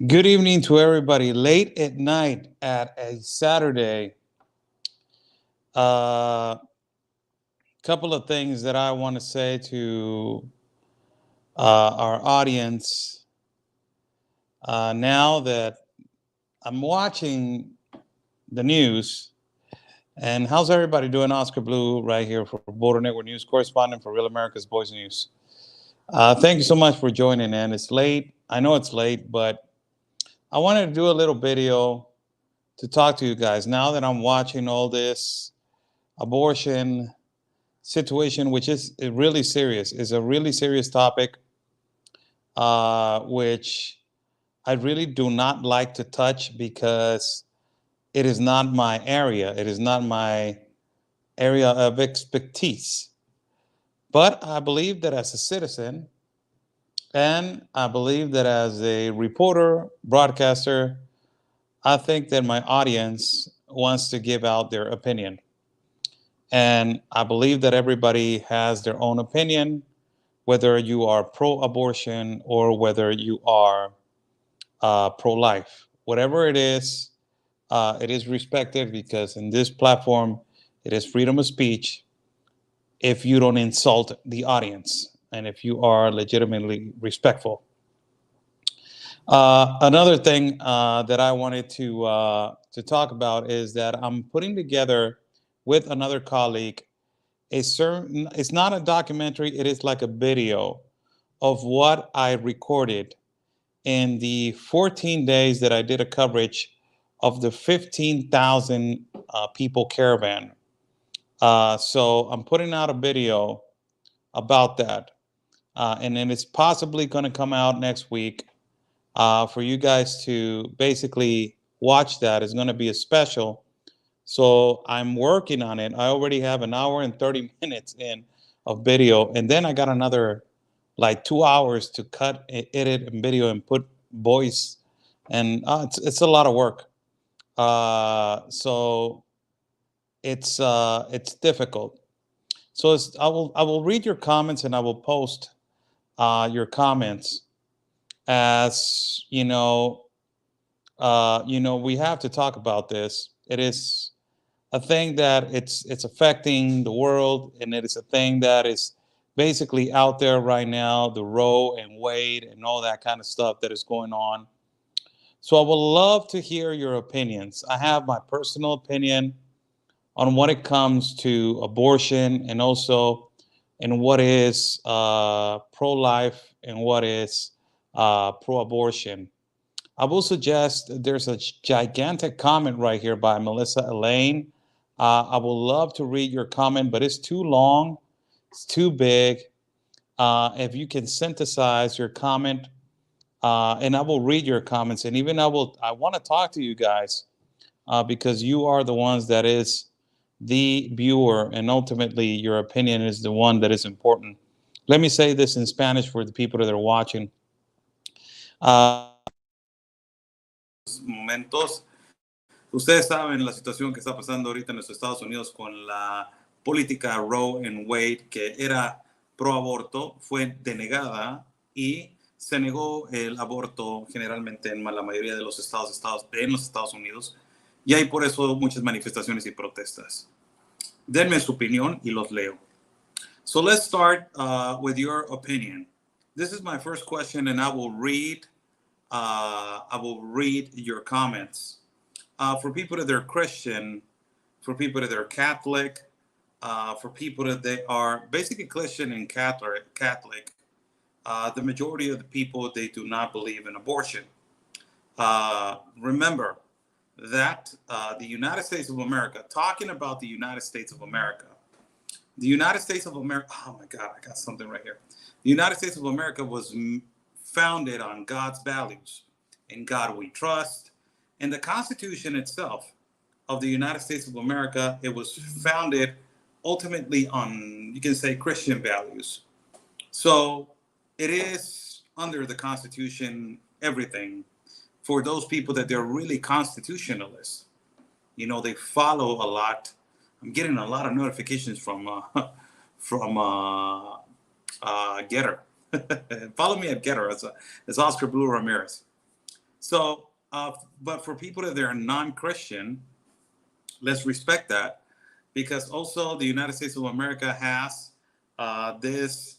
Good evening to everybody. Late at night at a Saturday. A couple of things that I want to say to our audience. Now that I'm watching the news, and how's everybody doing? Oscar Blue, right here for Border Network News correspondent for Real America's Voice News. Thank you so much for joining in. It's late. I know it's late, but I wanted to do a little video to talk to you guys now that I'm watching all this abortion situation, which is really serious, is a really serious topic, which I really do not like to touch because it is not my area. It is not my area of expertise. But I believe that as a citizen, and I believe that as a reporter, broadcaster, I think that my audience wants to give out their opinion. And I believe that everybody has their own opinion, whether you are pro-abortion or whether you are pro-life. Whatever it is respected because in this platform, it is freedom of speech if you don't insult the audience and if you are legitimately respectful. Another thing that I wanted to talk about is that I'm putting together with another colleague it's not a documentary, it is like a video of what I recorded in the 14 days that I did a coverage of the 15,000 people caravan. So I'm putting out a video about that. And then it's possibly going to come out next week for you guys to basically watch that. It's going to be a special. So I'm working on it. I already have an hour and 30 minutes in of video. And then I got another like 2 hours to cut, edit, and video and put voice. And it's a lot of work. So it's difficult. So I will read your comments and I will post your comments as we have to talk about this. It is a thing that it's affecting the world, and it is a thing that is basically out there right now, the Roe and Wade and all that kind of stuff that is going on. So I would love to hear your opinions. I have my personal opinion on what it comes to abortion and also in what is pro-life and what is pro-abortion. I will suggest there's a gigantic comment right here by Melissa Elaine. I would love to read your comment, but it's too long. It's too big. If you can synthesize your comment, and I will read your comments, and even I want to talk to you guys because you are the ones that is the viewer, and ultimately your opinion is the one that is important. Let me say this in Spanish for the people that are watching. Momentos. Ustedes saben la situación que está pasando ahorita en los Estados Unidos con la política Roe and Wade, que era pro aborto, fue denegada y se negó el aborto generalmente en la mayoría de los estados en los Estados Unidos, y hay por eso muchas manifestaciones y protestas. Denme su opinión y los leo. So let's start with your opinion. This is my first question, and I will read your comments. For people that are Christian, for people that are Catholic, for people that they are basically Christian and Catholic, the majority of the people, they do not believe in abortion. Remember that the United States of America, talking about the United States of America, oh my God, I got something right here. The United States of America was founded on God's values. In God we trust. And the Constitution itself of the United States of America, it was founded ultimately on, you can say, Christian values. So it is under the Constitution, everything, for those people that they're really constitutionalists. They follow a lot. I'm getting a lot of notifications from Getter. Follow me at Getter. It's Oscar Blue Ramirez. So, but for people that are non-Christian, let's respect that, because also the United States of America has this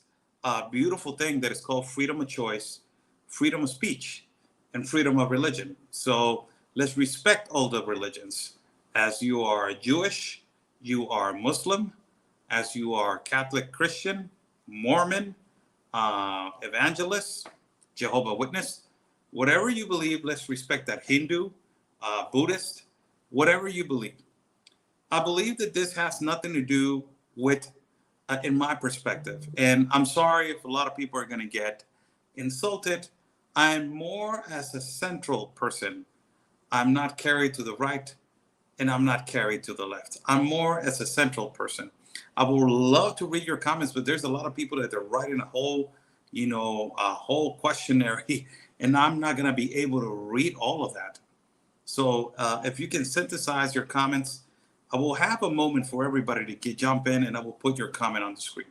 beautiful thing that is called freedom of choice, freedom of speech, and freedom of religion. So let's respect all the religions. As you are Jewish, you are Muslim, as you are Catholic, Christian, Mormon, evangelist, Jehovah Witness, whatever you believe, let's respect that. Hindu, Buddhist, whatever you believe. I believe that this has nothing to do with, in my perspective, and I'm sorry if a lot of people are going to get insulted. I'm more as a central person. I'm not carried to the right, and I'm not carried to the left. I'm more as a central person. I would love to read your comments, but there's a lot of people that are writing a whole, a whole questionnaire, and I'm not going to be able to read all of that. So if you can synthesize your comments, I will have a moment for everybody to jump in, and I will put your comment on the screen.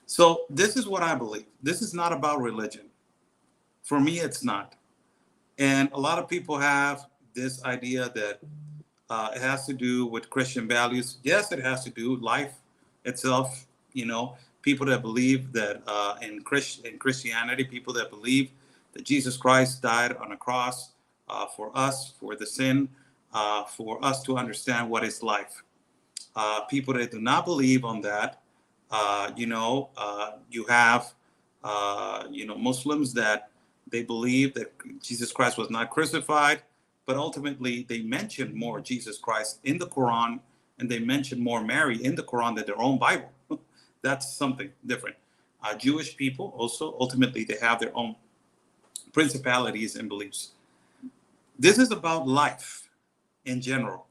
So this is what I believe. This is not about religion. For me, it's not. And a lot of people have this idea that it has to do with Christian values. Yes, it has to do life itself. People that believe that in Christianity, people that believe that Jesus Christ died on a cross for us, for the sin, for us to understand what is life. People that do not believe on that, you have, Muslims that they believe that Jesus Christ was not crucified, but ultimately they mention more Jesus Christ in the Quran, and they mention more Mary in the Quran than their own Bible. That's something different. Jewish people also, ultimately, they have their own principalities and beliefs. This is about life in general.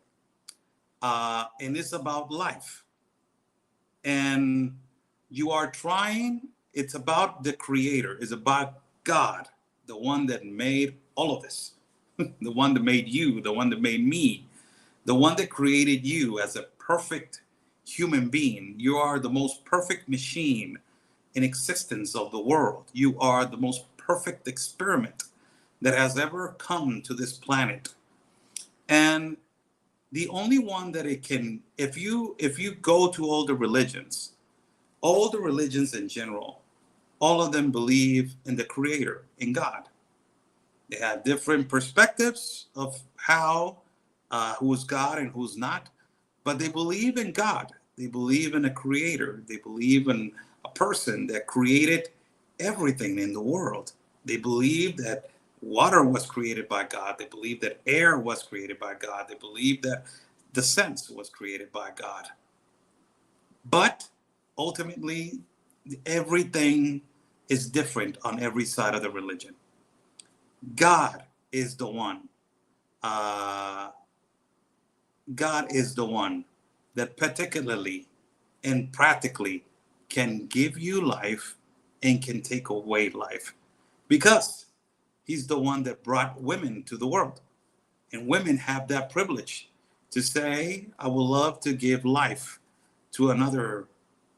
And it's about life. And you are trying, it's about the Creator, it's about God, the one that made all of this, the one that made you, the one that made me, the one that created you as a perfect human being. You are the most perfect machine in existence of the world. You are the most perfect experiment that has ever come to this planet. And the only one that it can, if you go to all the religions in general, all of them believe in the Creator, in God. They have different perspectives of how, who's God and who's not, but they believe in God. They believe in a Creator. They believe in a person that created everything in the world. They believe that water was created by God. They believe that air was created by God. They believe that the sense was created by God. But ultimately, everything is different on every side of the religion. God is the one. God is the one that particularly and practically can give you life and can take away life, because he's the one that brought women to the world. And women have that privilege to say, I would love to give life to another.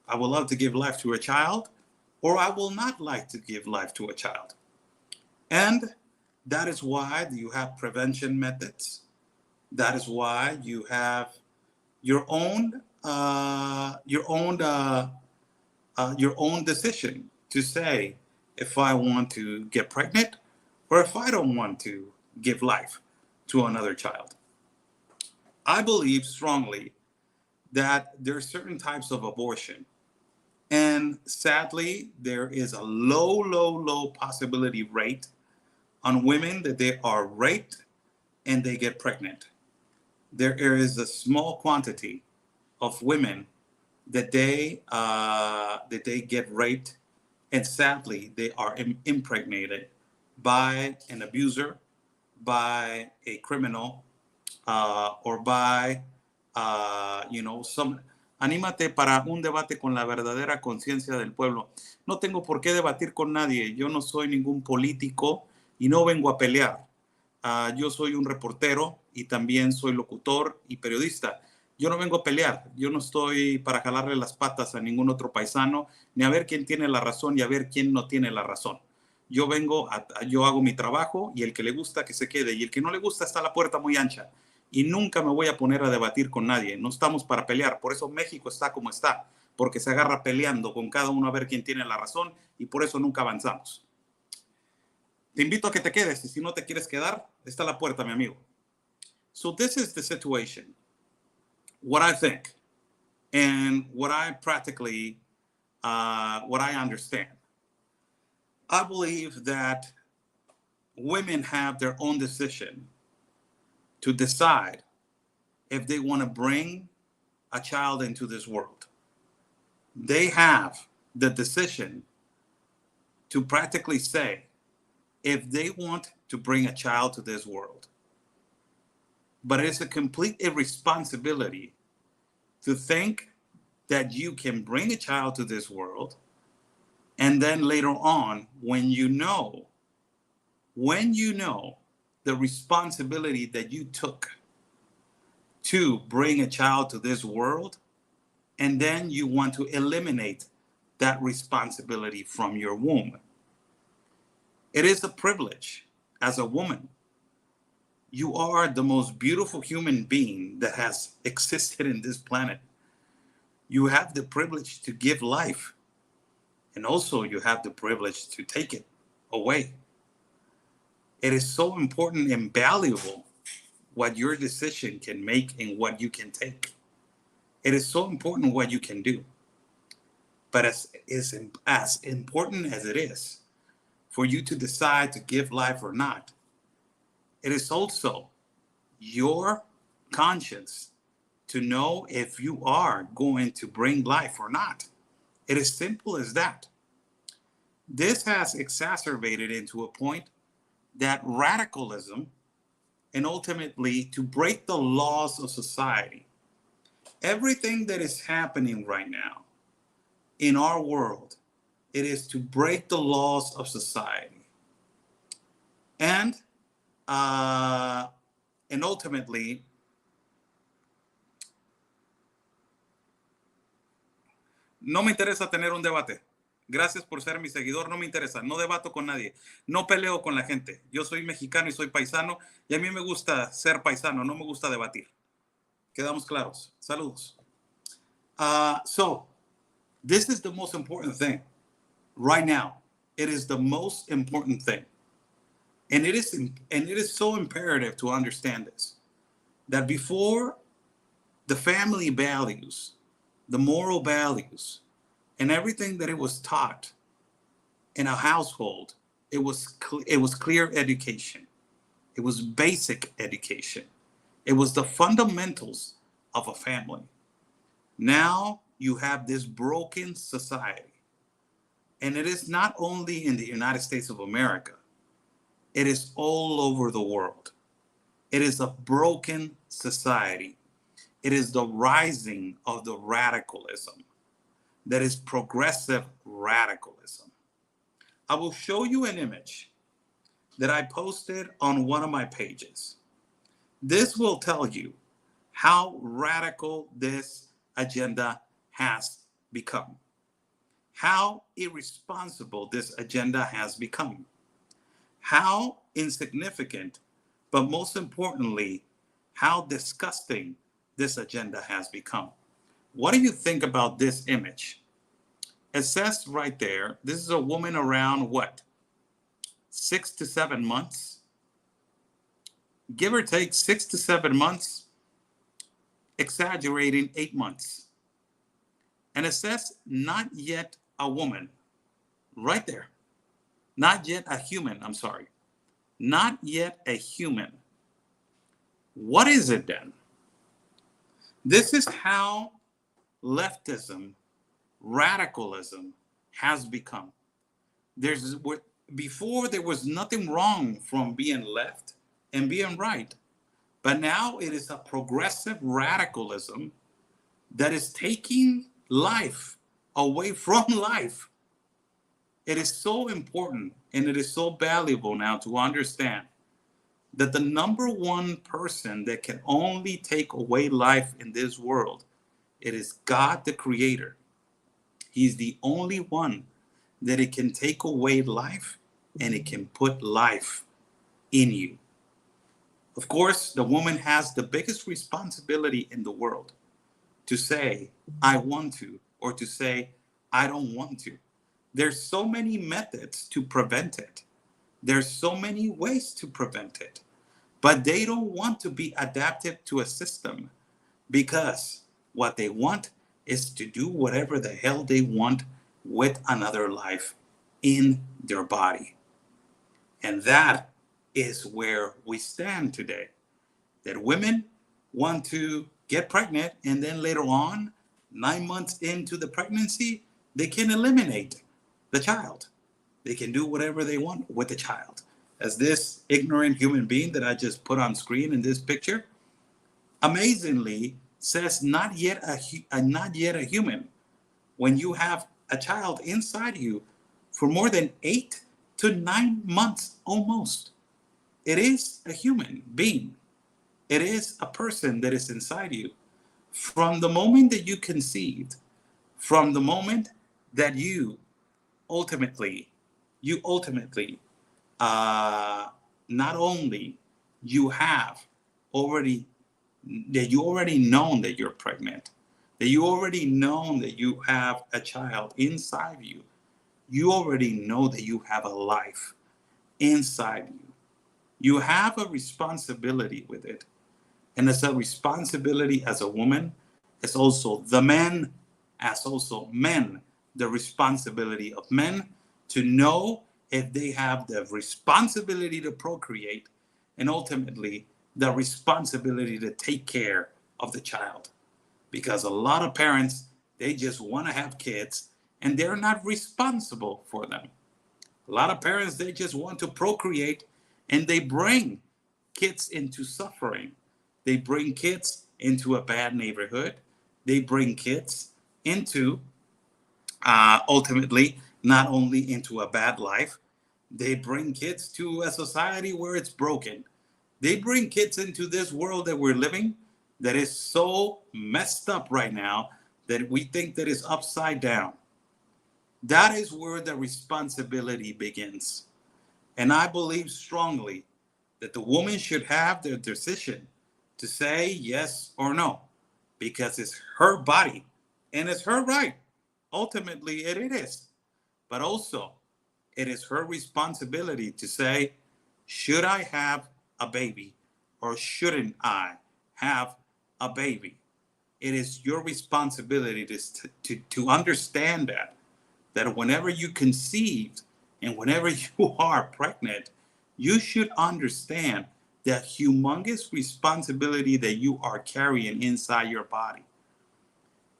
I would love to give life to a child, or I will not like to give life to a child. And that is why you have prevention methods. That is why you have your own decision to say if I want to get pregnant or if I don't want to give life to another child. I believe strongly that there are certain types of abortion, and sadly, there is a low possibility rate on women that they are raped and they get pregnant. There is a small quantity of women that they get raped, and sadly they are impregnated by an abuser, by a criminal, or by some. Anímate para un debate con la verdadera conciencia del pueblo. No tengo por qué debatir con nadie. Yo no soy ningún político y no vengo a pelear. Yo soy un reportero y también soy locutor y periodista. Yo no vengo a pelear. Yo no estoy para jalarle las patas a ningún otro paisano, ni a ver quién tiene la razón y a ver quién no tiene la razón. Yo vengo, yo hago mi trabajo y el que le gusta que se quede y el que no le gusta está la puerta muy ancha. Y nunca me voy a poner a debatir con nadie. No estamos para pelear. Por eso México está como está, porque se agarra peleando con cada uno a ver quién tiene la razón y por eso nunca avanzamos. Te invito a que te quedes y si no te quieres quedar, está la puerta, mi amigo. So this is the situation. What I think and what I practically, what I understand. I believe that women have their own decision to decide if they want to bring a child into this world. They have the decision to practically say if they want to bring a child to this world. But it's a complete irresponsibility to think that you can bring a child to this world and then later on, when you know the responsibility that you took to bring a child to this world, and then you want to eliminate that responsibility from your womb. It is a privilege as a woman. You are the most beautiful human being that has existed in this planet. You have the privilege to give life, and also you have the privilege to take it away. It is so important and valuable what your decision can make and what you can take. It is so important what you can do. But as important as it is for you to decide to give life or not, it is also your conscience to know if you are going to bring life or not. It is simple as that. This has exacerbated into a point that radicalism and ultimately to break the laws of society. Everything that is happening right now in our world, it is to break the laws of society. And ultimately, no me interesa tener un debate. Gracias por ser mi seguidor, no me interesa, no debato con nadie, no peleo con la gente. Yo soy mexicano y soy paisano y a mí me gusta ser paisano, no me gusta debatir. Quedamos claros. Saludos. So, this is the most important thing right now. It is the most important thing. And it is so imperative to understand this, that before the family values, the moral values, and everything that it was taught in a household, it was clear education. It was basic education. It was the fundamentals of a family. Now you have this broken society. And it is not only in the United States of America, it is all over the world. It is a broken society. It is the rising of the radicalism. That is progressive radicalism. I will show you an image that I posted on one of my pages. This will tell you how radical this agenda has become, how irresponsible this agenda has become, how insignificant, but most importantly, how disgusting this agenda has become. What do you think about this image? It says right there, this is a woman around what? 6 to 7 months? Give or take 6 to 7 months, exaggerating 8 months. And it says, not yet a woman, right there. Not yet a human, I'm sorry. Not yet a human. What is it then? This is how leftism, radicalism has become. Before there was nothing wrong from being left and being right, but now it is a progressive radicalism that is taking life away from life. It is so important and it is so valuable now to understand that the number one person that can only take away life in this world, it is God the Creator. He's the only one that it can take away life and it can put life in you. Of course, the woman has the biggest responsibility in the world to say, I want to, or to say, I don't want to. There's so many methods to prevent it. There's so many ways to prevent it. But they don't want to be adapted to a system because what they want is to do whatever the hell they want with another life in their body. And that is where we stand today. That women want to get pregnant, and then later on, 9 months into the pregnancy, they can eliminate the child. They can do whatever they want with the child. As this ignorant human being that I just put on screen in this picture, amazingly says not yet a human. When you have a child inside you for more than 8 to 9 months almost, it is a human being. It is a person that is inside you. From the moment that you conceived, from the moment that you ultimately, not only you have already, that you already known that you're pregnant, that you already known that you have a child inside you, you already know that you have a life inside you. You have a responsibility with it. And it's a responsibility as a woman. It's also the men, as also men, the responsibility of men to know if they have the responsibility to procreate and ultimately the responsibility to take care of the child. Because a lot of parents, they just want to have kids and they're not responsible for them. A lot of parents, they just want to procreate and they bring kids into suffering. They bring kids into a bad neighborhood. They bring kids into, ultimately, not only into a bad life, they bring kids to a society where it's broken. They bring kids into this world that we're living that is so messed up right now that we think that is upside down. That is where the responsibility begins. And I believe strongly that the woman should have the decision to say yes or no, because it's her body and it's her right. Ultimately, it is. But also, it is her responsibility to say, should I have a baby or shouldn't I have a baby? It is your responsibility to understand that whenever you conceive and whenever you are pregnant, you should understand the humongous responsibility that you are carrying inside your body.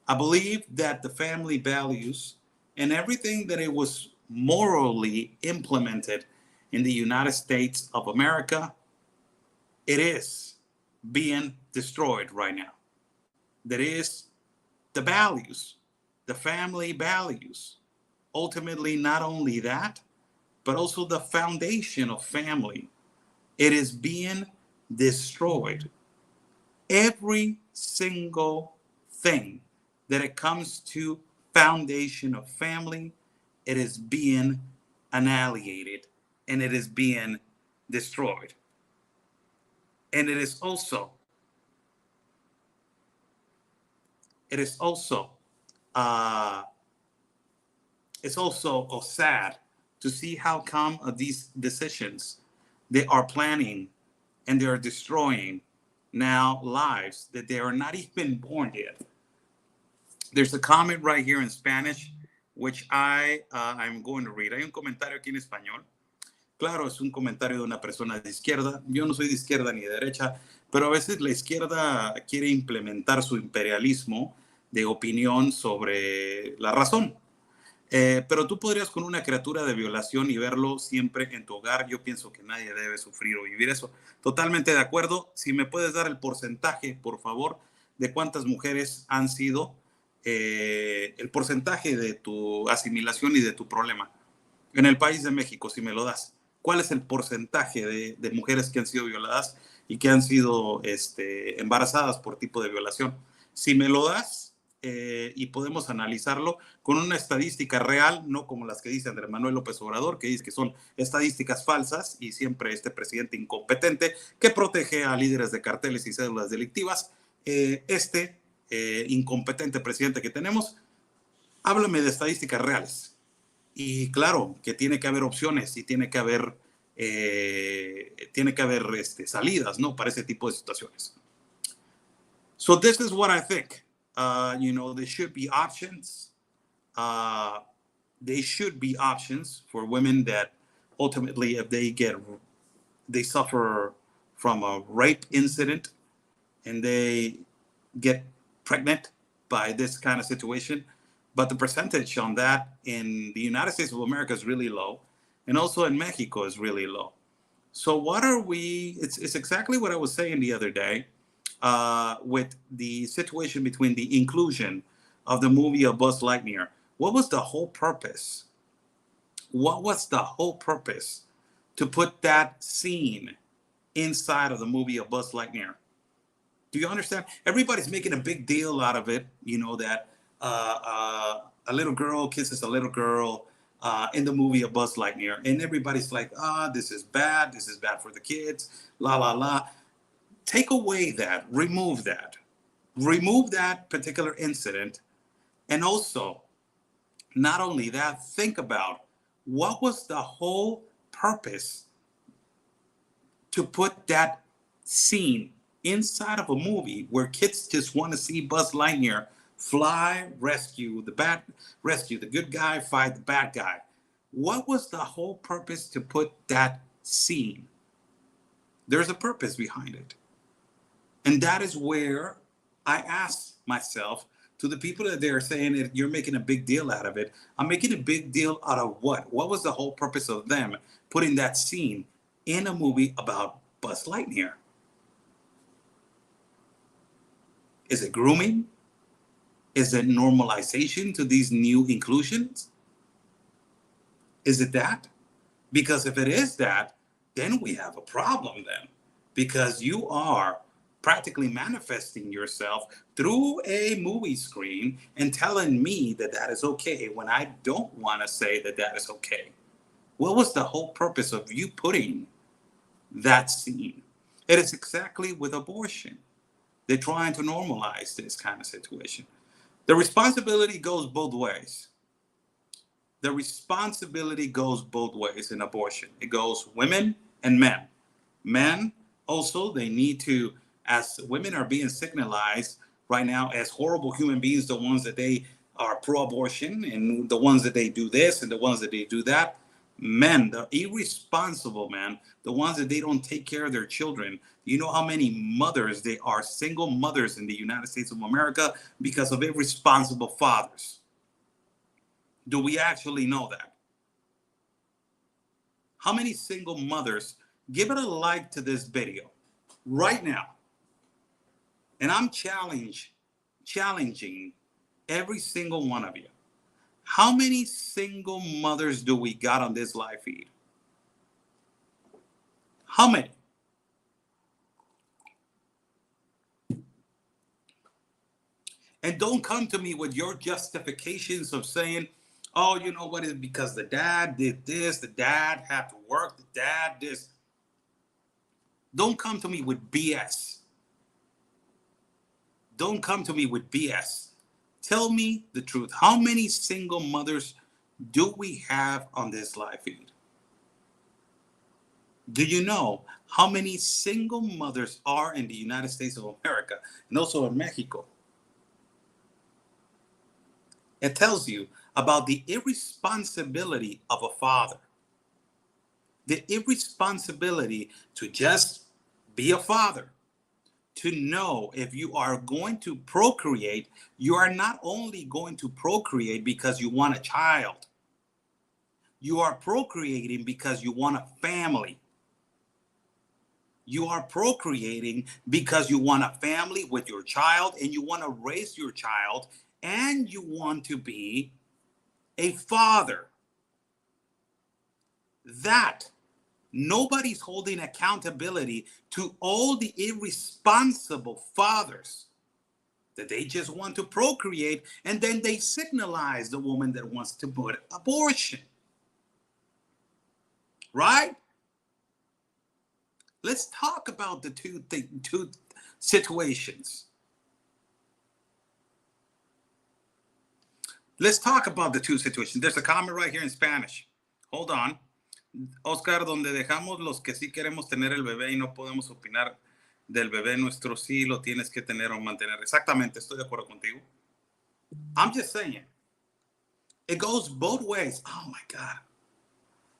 I believe that the family values and everything that it was morally implemented in the United States of America, it is being destroyed right now. That is the values, the family values. Ultimately, not only that, but also the foundation of family. It is being destroyed. Every single thing that it comes to foundation of family, it is being annihilated and it is being destroyed. And it is also it's also sad to see how come these decisions they are planning and they are destroying now lives that they are not even born yet. There's a comment right here in Spanish, which I'm going to read. Hay un comentario aquí en español. Claro, es un comentario de una persona de izquierda. Yo no soy de izquierda ni de derecha, pero a veces la izquierda quiere implementar su imperialismo de opinión sobre la razón. Pero tú podrías con una criatura de violación y verlo siempre en tu hogar. Yo pienso que nadie debe sufrir o vivir eso. Totalmente de acuerdo. Si me puedes dar el porcentaje, por favor, de cuántas mujeres han sido, el porcentaje de tu asimilación y de tu problema. En el país de México, si me lo das, ¿cuál es el porcentaje de mujeres que han sido violadas y que han sido embarazadas por tipo de violación? Si me lo das, y podemos analizarlo con una estadística real, no como las que dice Andrés Manuel López Obrador, que dice que son estadísticas falsas y siempre este presidente incompetente que protege a líderes de carteles y cédulas delictivas. Incompetente presidente que tenemos, háblame de estadísticas reales. Y claro, que tiene que haber opciones y tiene que haber salidas, ¿no? Para ese tipo de situaciones. So this is what I think. There should be options. They should be options for women that ultimately, if they suffer from a rape incident and they get pregnant by this kind of situation. But the percentage on that in the United States of America is really low. And also in Mexico is really low. So what are we, it's exactly what I was saying the other day with the situation between the inclusion of the movie of Buzz Lightyear. What was the whole purpose? What was the whole purpose to put that scene inside of the movie of Buzz Lightyear? Do you understand? Everybody's making a big deal out of it, that a little girl kisses a little girl in the movie of Buzz Lightyear. And everybody's like, this is bad for the kids, la, la, la. Take away that, remove that particular incident. And also, not only that, think about what was the whole purpose to put that scene inside of a movie where kids just want to see Buzz Lightyear fly, rescue the good guy, fight the bad guy. What was the whole purpose to put that scene? There's a purpose behind it. And that is where I ask myself, to the people that they're saying that you're making a big deal out of it, I'm making a big deal out of what? What was the whole purpose of them putting that scene in a movie about Buzz Lightyear? Is it grooming? Is it normalization to these new inclusions? Is it that? Because if it is that, then we have a problem then. Because you are practically manifesting yourself through a movie screen and telling me that that is okay when I don't want to say that that is okay. What was the whole purpose of you putting that scene? It is exactly with abortion. They're trying to normalize this kind of situation. The responsibility goes both ways. The responsibility goes both ways in abortion. It goes women and men. Men also, they need to, as women are being signalized right now as horrible human beings, the ones that they are pro-abortion and the ones that they do this and the ones that they do that. Men, the irresponsible men, the ones that they don't take care of their children. You know how many mothers they are, single mothers in the United States of America because of irresponsible fathers? Do we actually know that? How many single mothers? Give it a like to this video right now. And I'm challenging every single one of you. How many single mothers do we got on this live feed? How many? And don't come to me with your justifications of saying, oh, you know what, it's because the dad did this, the dad had to work, the dad this. Don't come to me with BS. Don't come to me with BS. Tell me the truth. How many single mothers do we have on this live feed? Do you know how many single mothers are in the United States of America and also in Mexico? It tells you about the irresponsibility of a father. The irresponsibility to just be a father. To know if you are going to procreate, you are not only going to procreate because you want a child. You are procreating because you want a family. You are procreating because you want a family with your child and you want to raise your child and you want to be a father. That nobody's holding accountability to all the irresponsible fathers that they just want to procreate, and then they signalize the woman that wants to put abortion. Right? Let's talk about the two situations. Let's talk about the two situations. There's a comment right here in Spanish. Hold on. Oscar, donde dejamos los que sí queremos tener el bebé y no podemos opinar del bebé nuestro, sí lo tienes que tener o mantener. Exactamente, estoy de acuerdo contigo. I'm just saying. It goes both ways. Oh my God.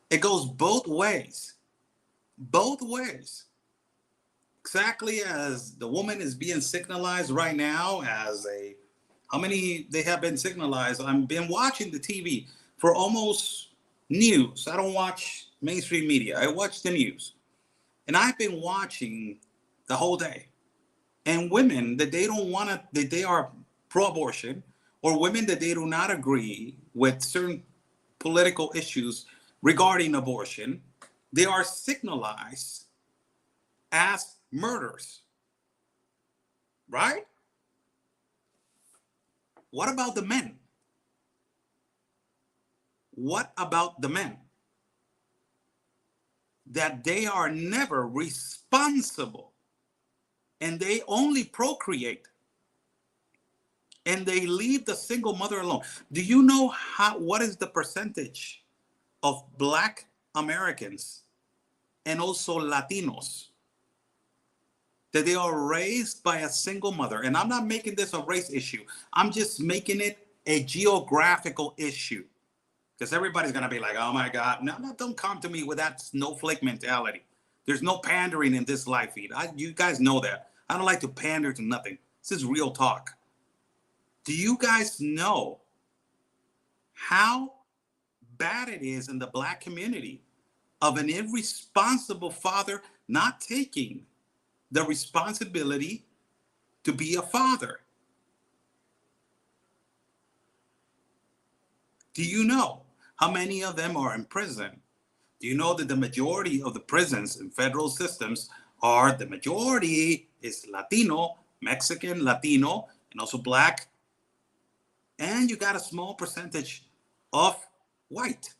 It goes both ways. Both ways. Exactly as the woman is being signalized right now as a, how many they have been signalized? I've been watching the TV for almost news. I don't watch mainstream media. I watch the news. And I've been watching the whole day. And women that they don't want to, that they are pro-abortion, or women that they do not agree with certain political issues regarding abortion, they are signalized as murders. Right? What about the men? What about the men? That they are never responsible and they only procreate and they leave the single mother alone. Do you know what is the percentage of Black Americans and also Latinos that they are raised by a single mother? And I'm not making this a race issue. I'm just making it a geographical issue. Because everybody's going to be like, oh my God. No, don't come to me with that snowflake mentality. There's no pandering in this live feed. You guys know that. I don't like to pander to nothing. This is real talk. Do you guys know how bad it is in the Black community of an irresponsible father not taking the responsibility to be a father? Do you know how many of them are in prison? Do you know that the majority of the prisons in federal systems are, the majority is Latino, Mexican, Latino, and also Black. And you got a small percentage of white.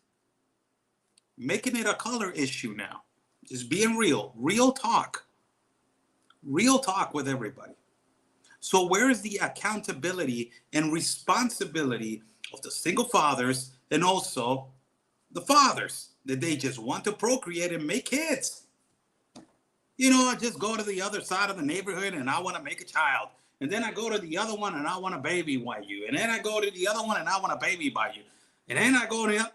Making it a color issue now. Just being real. Real talk. Real talk with everybody. So where is the accountability and responsibility of the single fathers and also the fathers that they just want to procreate and make kids? You know, I just go to the other side of the neighborhood and I want to make a child. And then I go to the other one and I want a baby by you. And then I go to the other one and I want a baby by you. And then I go to,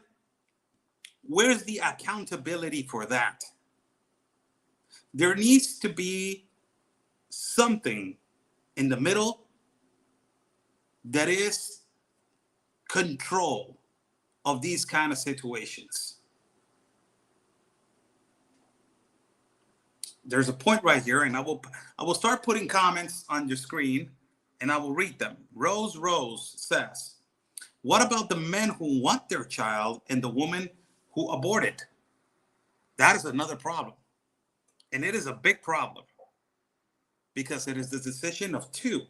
where's the accountability for that? There needs to be something in the middle that is control of these kind of situations. There's a point right here, and I will start putting comments on your screen, and I will read them. Rose says, what about the men who want their child and the woman who aborted? That is another problem. And it is a big problem because it is the decision of two.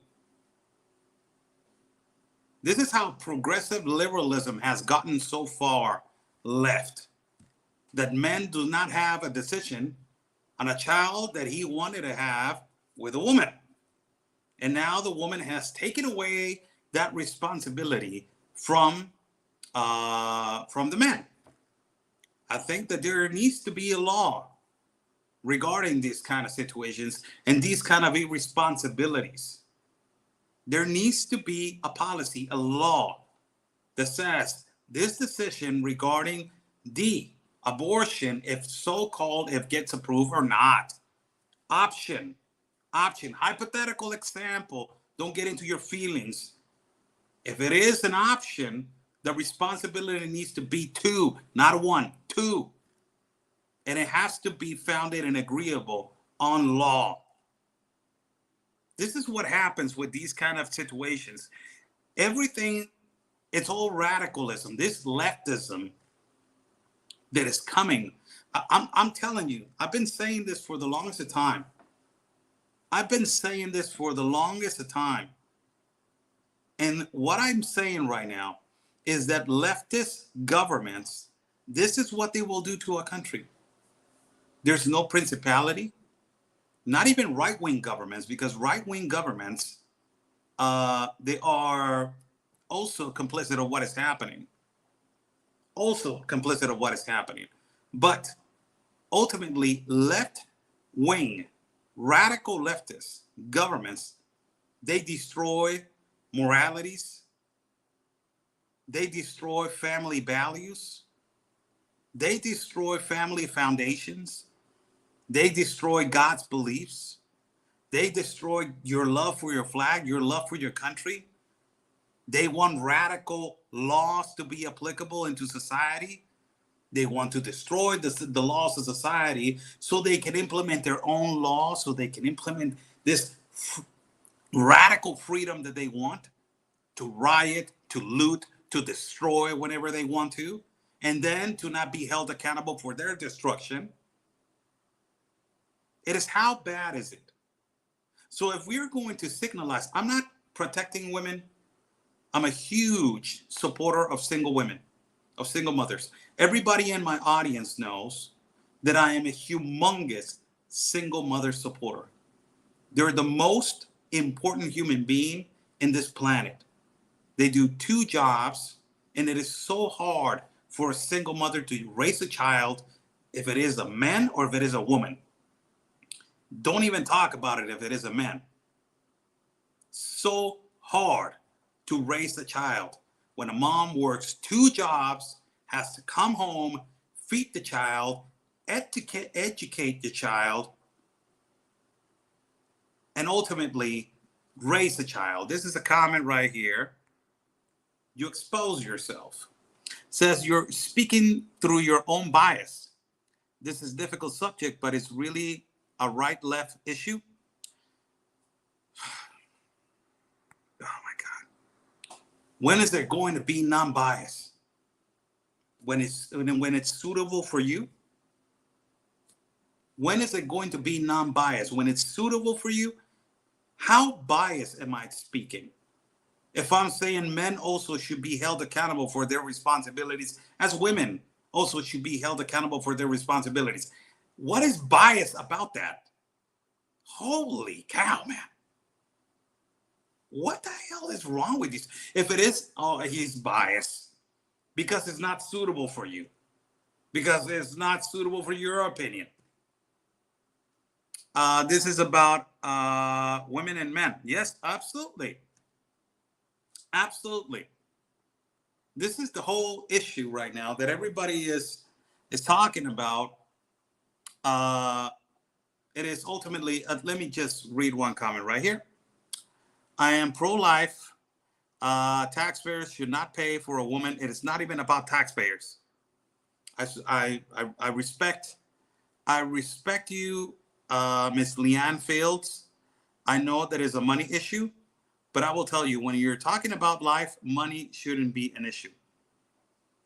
This is how progressive liberalism has gotten so far left, that men do not have a decision on a child that he wanted to have with a woman. And now the woman has taken away that responsibility from the man. I think that there needs to be a law regarding these kind of situations and these kind of irresponsibilities. There needs to be a policy, a law that says this decision regarding the abortion, if so-called, if gets approved or not. Option, hypothetical example, don't get into your feelings. If it is an option, the responsibility needs to be two, not one, two. And it has to be founded and agreeable on law. This is what happens with these kind of situations. Everything, it's all radicalism, this leftism that is coming. I'm telling you, I've been saying this for the longest of time. And what I'm saying right now is that leftist governments, this is what they will do to a country. There's no principality, not even right-wing governments, because right-wing governments, they are also complicit of what is happening. Also complicit of what is happening. But ultimately, left-wing, radical leftist governments, they destroy moralities, they destroy family values, they destroy family foundations, they destroy God's beliefs, they destroy your love for your flag, your love for your country. They want radical laws to be applicable into society. They want to destroy the laws of society so they can implement their own laws, so they can implement this radical freedom that they want to riot, to loot, to destroy whenever they want to, and then to not be held accountable for their destruction. It is, how bad is it? So if we're going to signalize, I'm not protecting women. I'm a huge supporter of single women, of single mothers. Everybody in my audience knows that I am a humongous single mother supporter. They're the most important human being in this planet. They do two jobs, and it is so hard for a single mother to raise a child, if it is a man or if it is a woman. Don't even talk about it if it is a man. So hard to raise a child when a mom works two jobs, has to come home, feed the child, educate the child, and ultimately raise the child. This is a comment right here. You expose yourself. Says you're speaking through your own bias. This is a difficult subject, but it's really a right-left issue. Oh my God. When is there going to be non-bias? When it's suitable for you? When is it going to be non-biased? When it's suitable for you? How biased am I speaking? If I'm saying men also should be held accountable for their responsibilities, as women also should be held accountable for their responsibilities. What is bias about that? Holy cow, man. What the hell is wrong with these? If it is, oh, he's biased because it's not suitable for you, because it's not suitable for your opinion. This is about women and men. Yes, absolutely. Absolutely. This is the whole issue right now that everybody is talking about. It is ultimately, let me just read one comment right here. I am pro-life. Taxpayers should not pay for a woman. It is not even about taxpayers. I respect you, Miss Leanne Fields. I know that is a money issue, but I will tell you, when you're talking about life, money shouldn't be an issue.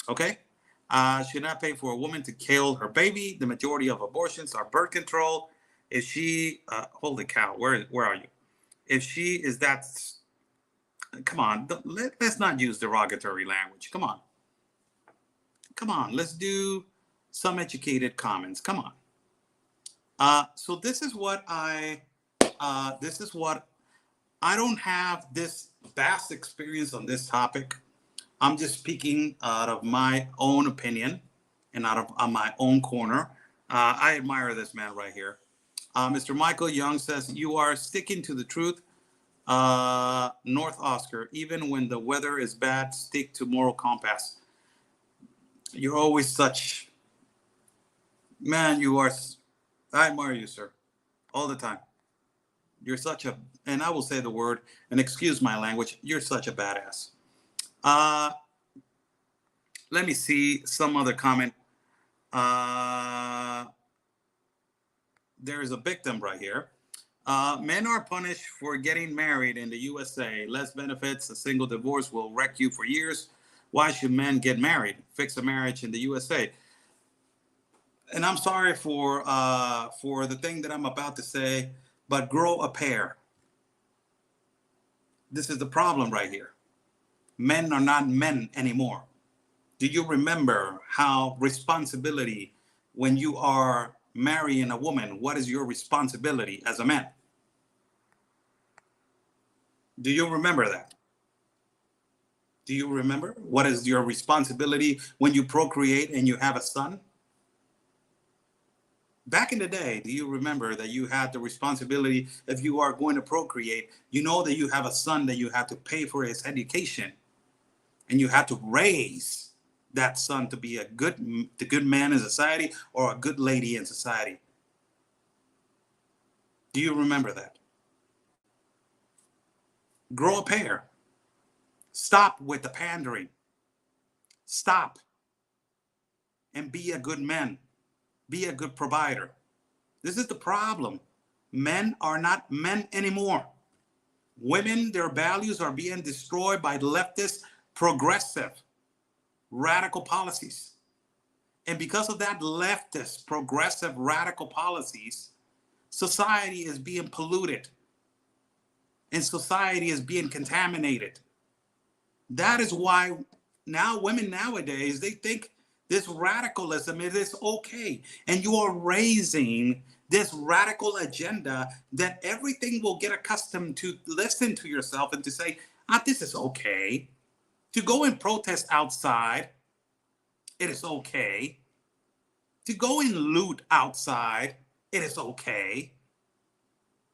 Okay? Should not pay for a woman to kill her baby. The majority of abortions are birth control. If she, holy cow, where are you? If she is that, come on, let's not use derogatory language. Come on, let's do some educated comments. Come on. So this is what I don't have this vast experience on this topic. I'm just speaking out of my own opinion and out of my own corner. I admire this man right here. Mr. Michael Young says, you are sticking to the truth. North Oscar, even when the weather is bad, stick to moral compass. You're always such, man, I admire you, sir, all the time. You're such a, and I will say the word, and excuse my language, you're such a badass. Let me see some other comment. There is a victim right here. Men are punished for getting married in the USA. Less benefits. A single divorce will wreck you for years. Why should men get married? Fix a marriage in the USA. And I'm sorry for the thing that I'm about to say, but grow a pair. This is the problem right here. Men are not men anymore. Do you remember how responsibility, when you are marrying a woman, what is your responsibility as a man? Do you remember that? Do you remember what is your responsibility when you procreate and you have a son? Back in the day, do you remember that you had the responsibility, if you are going to procreate, you know that you have a son that you have to pay for his education, and you have to raise that son to be the good man in society or a good lady in society. Do you remember that? Grow a pair. Stop with the pandering. Stop and be a good man. Be a good provider. This is the problem. Men are not men anymore. Women, their values are being destroyed by leftist, progressive, radical policies. And because of that leftist, progressive, radical policies, society is being polluted and society is being contaminated. That is why now women nowadays, they think this radicalism is okay. And you are raising this radical agenda that everything will get accustomed to listen to yourself and to say, this is okay. To go and protest outside, it is okay. To go and loot outside, it is okay.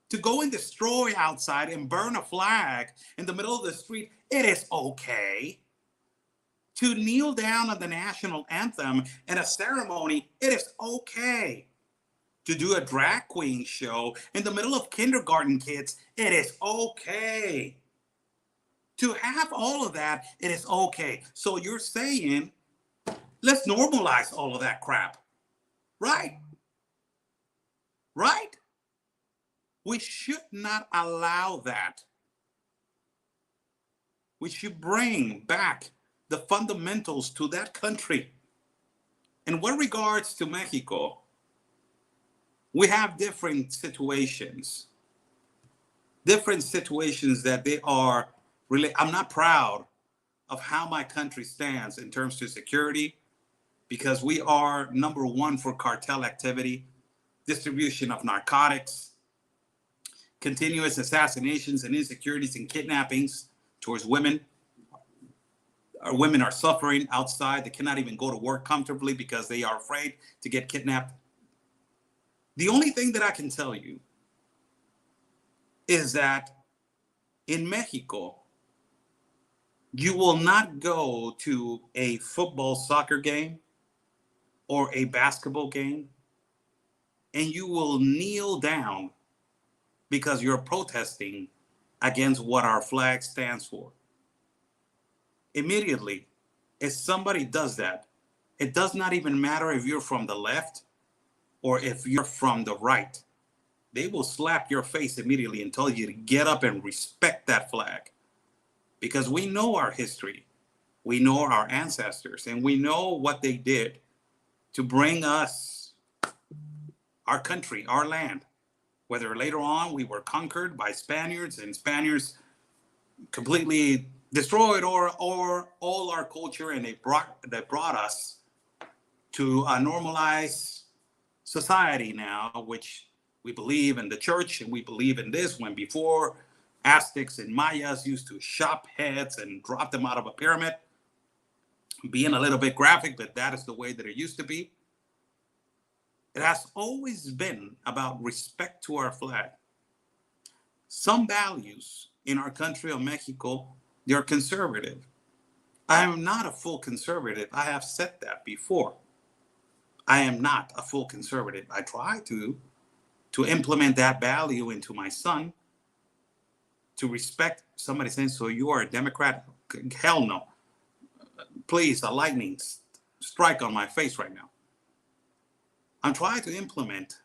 To go and destroy outside and burn a flag in the middle of the street, it is okay. To kneel down on the national anthem in a ceremony, it is okay. To do a drag queen show in the middle of kindergarten kids, it is okay. To have all of that, it is okay. So you're saying, let's normalize all of that crap. Right? Right? We should not allow that. We should bring back the fundamentals to that country. In what regards to Mexico, we have different situations that they are really, I'm not proud of how my country stands in terms of security, because we are number one for cartel activity, distribution of narcotics, continuous assassinations and insecurities and kidnappings towards women. Our women are suffering outside. They cannot even go to work comfortably because they are afraid to get kidnapped. The only thing that I can tell you is that in Mexico, you will not go to a football soccer game or a basketball game and you will kneel down because you're protesting against what our flag stands for. Immediately, if somebody does that, it does not even matter if you're from the left or if you're from the right. They will slap your face immediately and tell you to get up and respect that flag. Because we know our history, we know our ancestors, and we know what they did to bring us our country, our land. Whether later on we were conquered by Spaniards and Spaniards completely destroyed or all our culture, and they brought us to a normalized society now, which we believe in the church and we believe in this, when before Aztecs and Mayas used to chop heads and drop them out of a pyramid. Being a little bit graphic, but that is the way that it used to be. It has always been about respect to our flag. Some values in our country of Mexico, they're conservative. I am not a full conservative. I have said that before. I am not a full conservative. I try to implement that value into my son, to respect somebody saying, so you are a Democrat? Hell no. Please, a lightning strike on my face right now. I'm trying to implement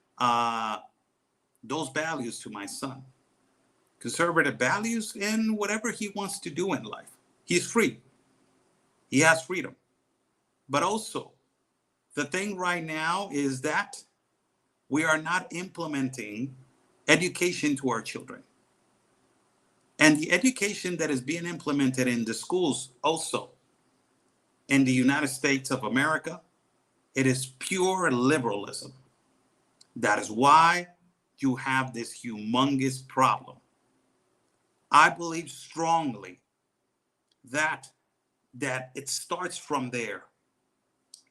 those values to my son. Conservative values in whatever he wants to do in life. He's free. He has freedom. But also, the thing right now is that we are not implementing education to our children. And the education that is being implemented in the schools also in the United States of America, it is pure liberalism. That is why you have this humongous problem. I believe strongly that it starts from there.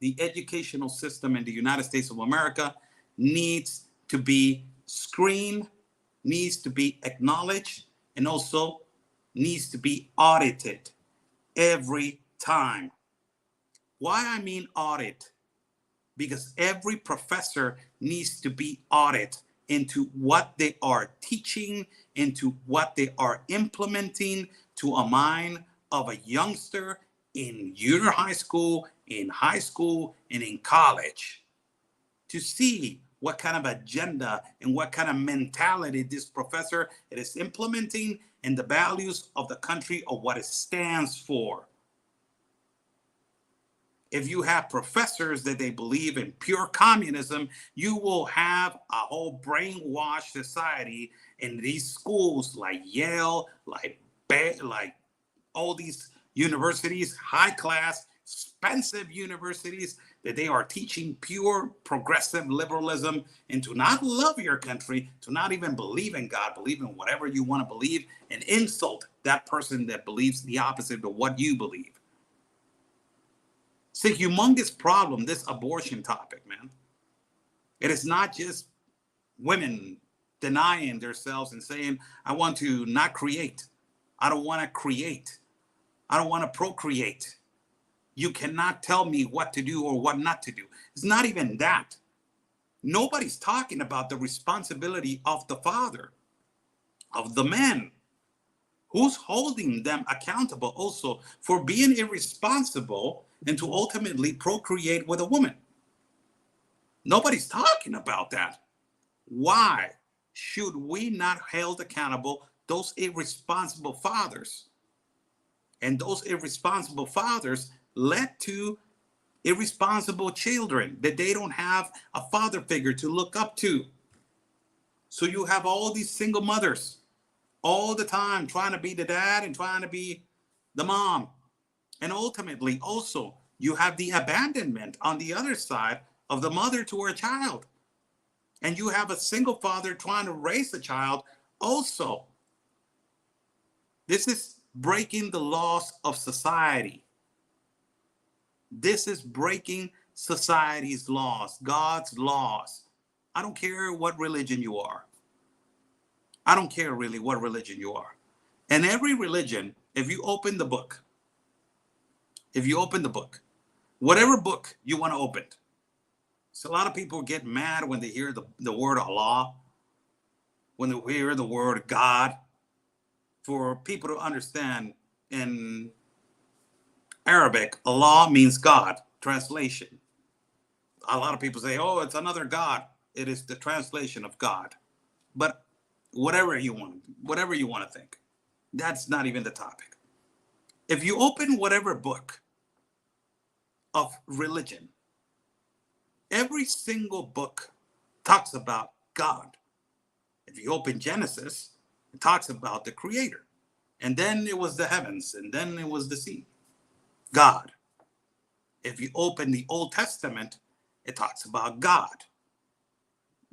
The educational system in the United States of America needs to be screened, needs to be acknowledged, and also needs to be audited every time. Why I mean audit? Because every professor needs to be audited into what they are teaching, into what they are implementing to a mind of a youngster in junior high school, in high school, and in college, to see what kind of agenda and what kind of mentality this professor is implementing and the values of the country of what it stands for. If you have professors that they believe in pure communism, you will have a whole brainwashed society in these schools like Yale, like all these universities, high class, expensive universities, that they are teaching pure progressive liberalism and to not love your country, to not even believe in God, believe in whatever you want to believe, and insult that person that believes the opposite of what you believe. It's a humongous problem, this abortion topic, man. It is not just women denying themselves and saying, I want to not create. I don't want to create. I don't want to procreate. You cannot tell me what to do or what not to do. It's not even that. Nobody's talking about the responsibility of the father, of the man. Who's holding them accountable also for being irresponsible and to ultimately procreate with a woman? Nobody's talking about that. Why should we not hold accountable those irresponsible fathers? And those irresponsible fathers led to irresponsible children that they don't have a father figure to look up to. So you have all these single mothers all the time trying to be the dad and trying to be the mom. And ultimately, also, you have the abandonment on the other side of the mother to her child. And you have a single father trying to raise a child also. This is breaking the laws of society. This is breaking society's laws, God's laws. I don't care what religion you are. I don't care really what religion you are. And every religion, if you open the book, whatever book you want to open. So a lot of people get mad when they hear the word Allah, when they hear the word God. For people to understand, in Arabic, Allah means God, translation. A lot of people say, oh, it's another God. It is the translation of God. But whatever you want to think, that's not even the topic. If you open whatever book of religion, every single book talks about God. If you open Genesis, it talks about the creator. And then it was the heavens, and then it was the sea. God. If you open the Old Testament, it talks about God,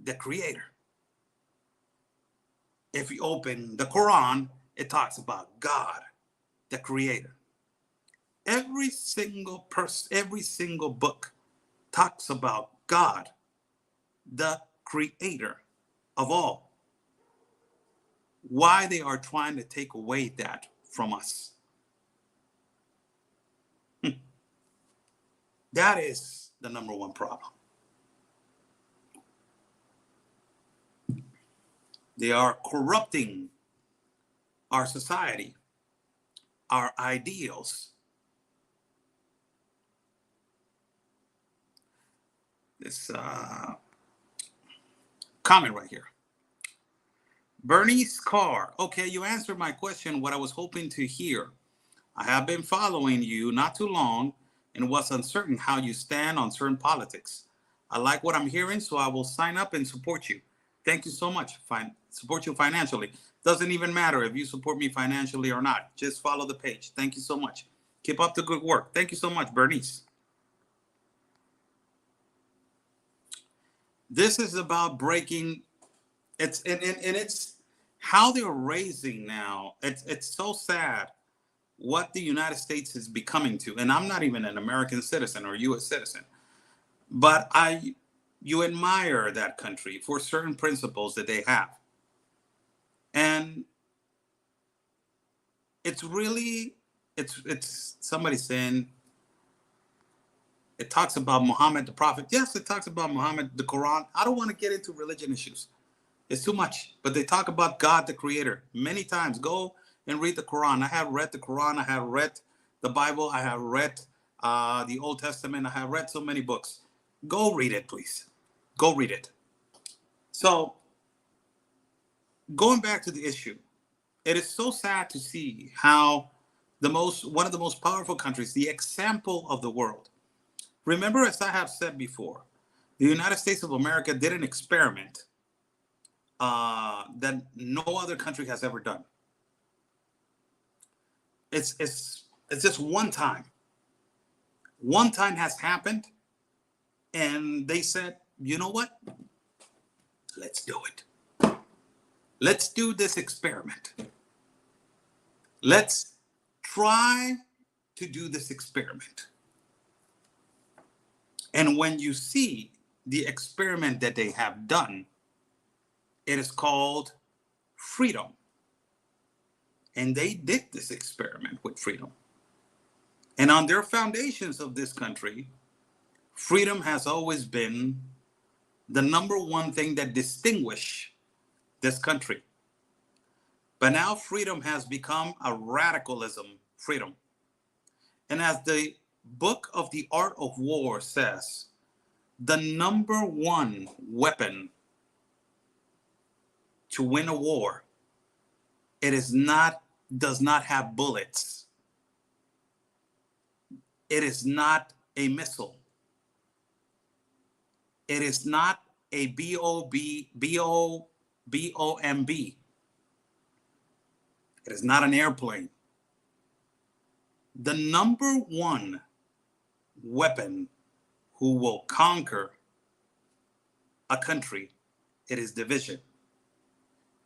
the creator. If you open the Quran, it talks about God, the creator. Every single book talks about God, the creator of all. Why they are trying to take away that from us? That is the number one problem. They are corrupting our society, our ideals. This comment right here. Bernie's car. Okay, you answered my question, what I was hoping to hear. I have been following you not too long and was uncertain how you stand on certain politics. I like what I'm hearing, so I will sign up and support you. Thank you so much. Support you financially. Doesn't even matter if you support me financially or not. Just follow the page. Thank you so much. Keep up the good work. Thank you so much, Bernice. This is about breaking. It's how they're raising now. It's so sad what the United States is becoming to. And I'm not even an American citizen or U.S. citizen, but you admire that country for certain principles that they have. And it's really, it's somebody saying it talks about Muhammad the prophet. Yes, it talks about Muhammad, the Quran. I don't want to get into religion issues. It's too much. But they talk about God the creator many times. Go and read the Quran. I have read the Quran. I have read the Bible. I have read the Old Testament. I have read so many books. Go read it, please. Go read it. So going back to the issue, it is so sad to see how one of the most powerful countries, the example of the world. Remember, as I have said before, the United States of America did an experiment that no other country has ever done. It's just one time. One time has happened, and they said, you know what? Let's do it. Let's do this experiment. Let's try to do this experiment. And when you see the experiment that they have done, it is called freedom. And they did this experiment with freedom. And on their foundations of this country, freedom has always been the number one thing that distinguishes this country. But now freedom has become a radicalism freedom. And as the book of the Art of War says, the number one weapon to win a war, does not have bullets. It is not a missile. It is not a bomb. It is not an airplane. The number one weapon who will conquer a country, it is division.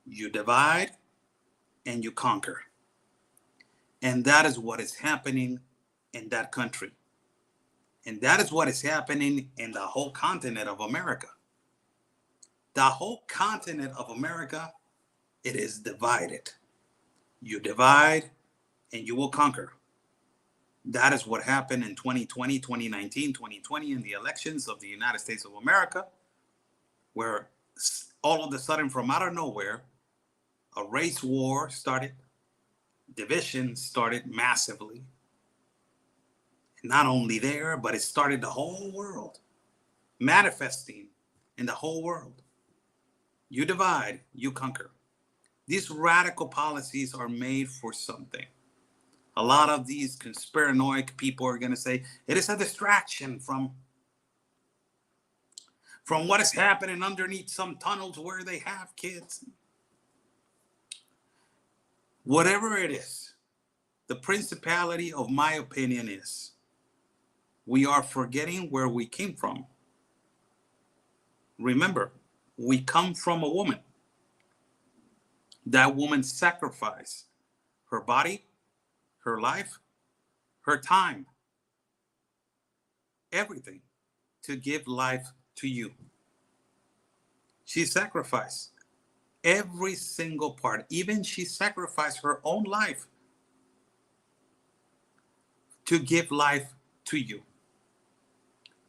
You divide and you conquer. And that is what is happening in that country. And that is what is happening in the whole continent of America. The whole continent of America, it is divided. You divide and you will conquer. That is what happened in 2020, 2019, 2020 in the elections of the United States of America, where all of a sudden from out of nowhere, a race war started. Division started massively. Not only there, but it started the whole world, manifesting in the whole world. You divide, you conquer. These radical policies are made for something. A lot of these conspiranoic people are going to say it is a distraction from what is happening underneath some tunnels where they have kids. Whatever it is, the principality of my opinion is we are forgetting where we came from. Remember, we come from a woman. That woman sacrificed her body, her life, her time, everything to give life to you. She sacrificed every single part. Even she sacrificed her own life to give life to you.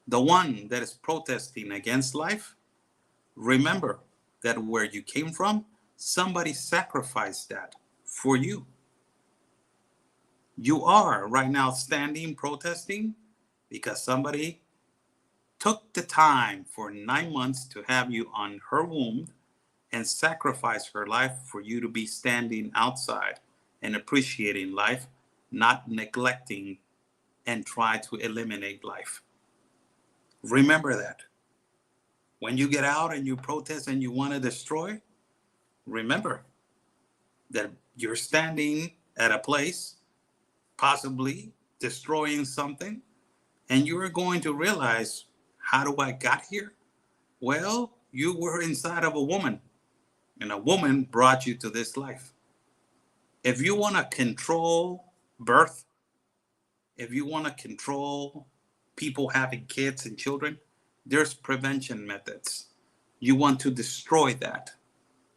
The one that is protesting against life, remember that where you came from, somebody sacrificed that for you. You are right now standing protesting because somebody took the time for 9 months to have you on her womb and sacrifice her life for you to be standing outside and appreciating life, not neglecting and try to eliminate life. Remember that. When you get out and you protest and you want to destroy, remember that you're standing at a place, possibly destroying something, and you are going to realize, how do I got here? Well, you were inside of a woman, and a woman brought you to this life. If you want to control birth, if you want to control people having kids and children, there's prevention methods. You want to destroy that.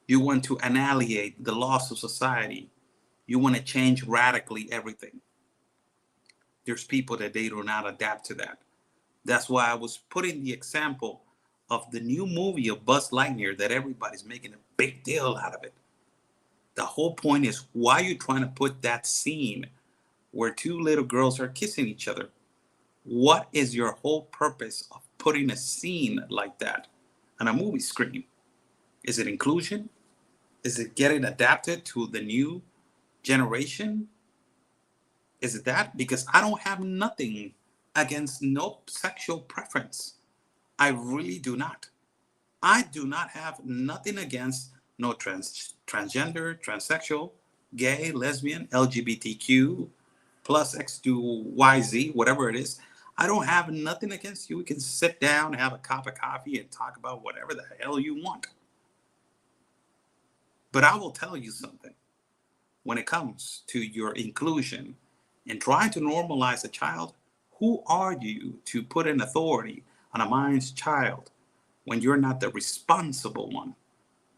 You want to annihilate the laws of society. You want to change radically everything. There's people that they do not adapt to that. That's why I was putting the example of the new movie of Buzz Lightyear that everybody's making a big deal out of it. The whole point is, why are you trying to put that scene where two little girls are kissing each other? What is your whole purpose of putting a scene like that on a movie screen? Is it inclusion? Is it getting adapted to the new generation? Is it that? Because I don't have nothing against no sexual preference. I really do not. I do not have nothing against no transgender, transsexual, gay, lesbian, LGBTQ, plus X to YZ, whatever it is. I don't have nothing against you. We can sit down, have a cup of coffee, and talk about whatever the hell you want. But I will tell you something. When it comes to your inclusion and trying to normalize a child, who are you to put an authority on a mind's child when you're not the responsible one?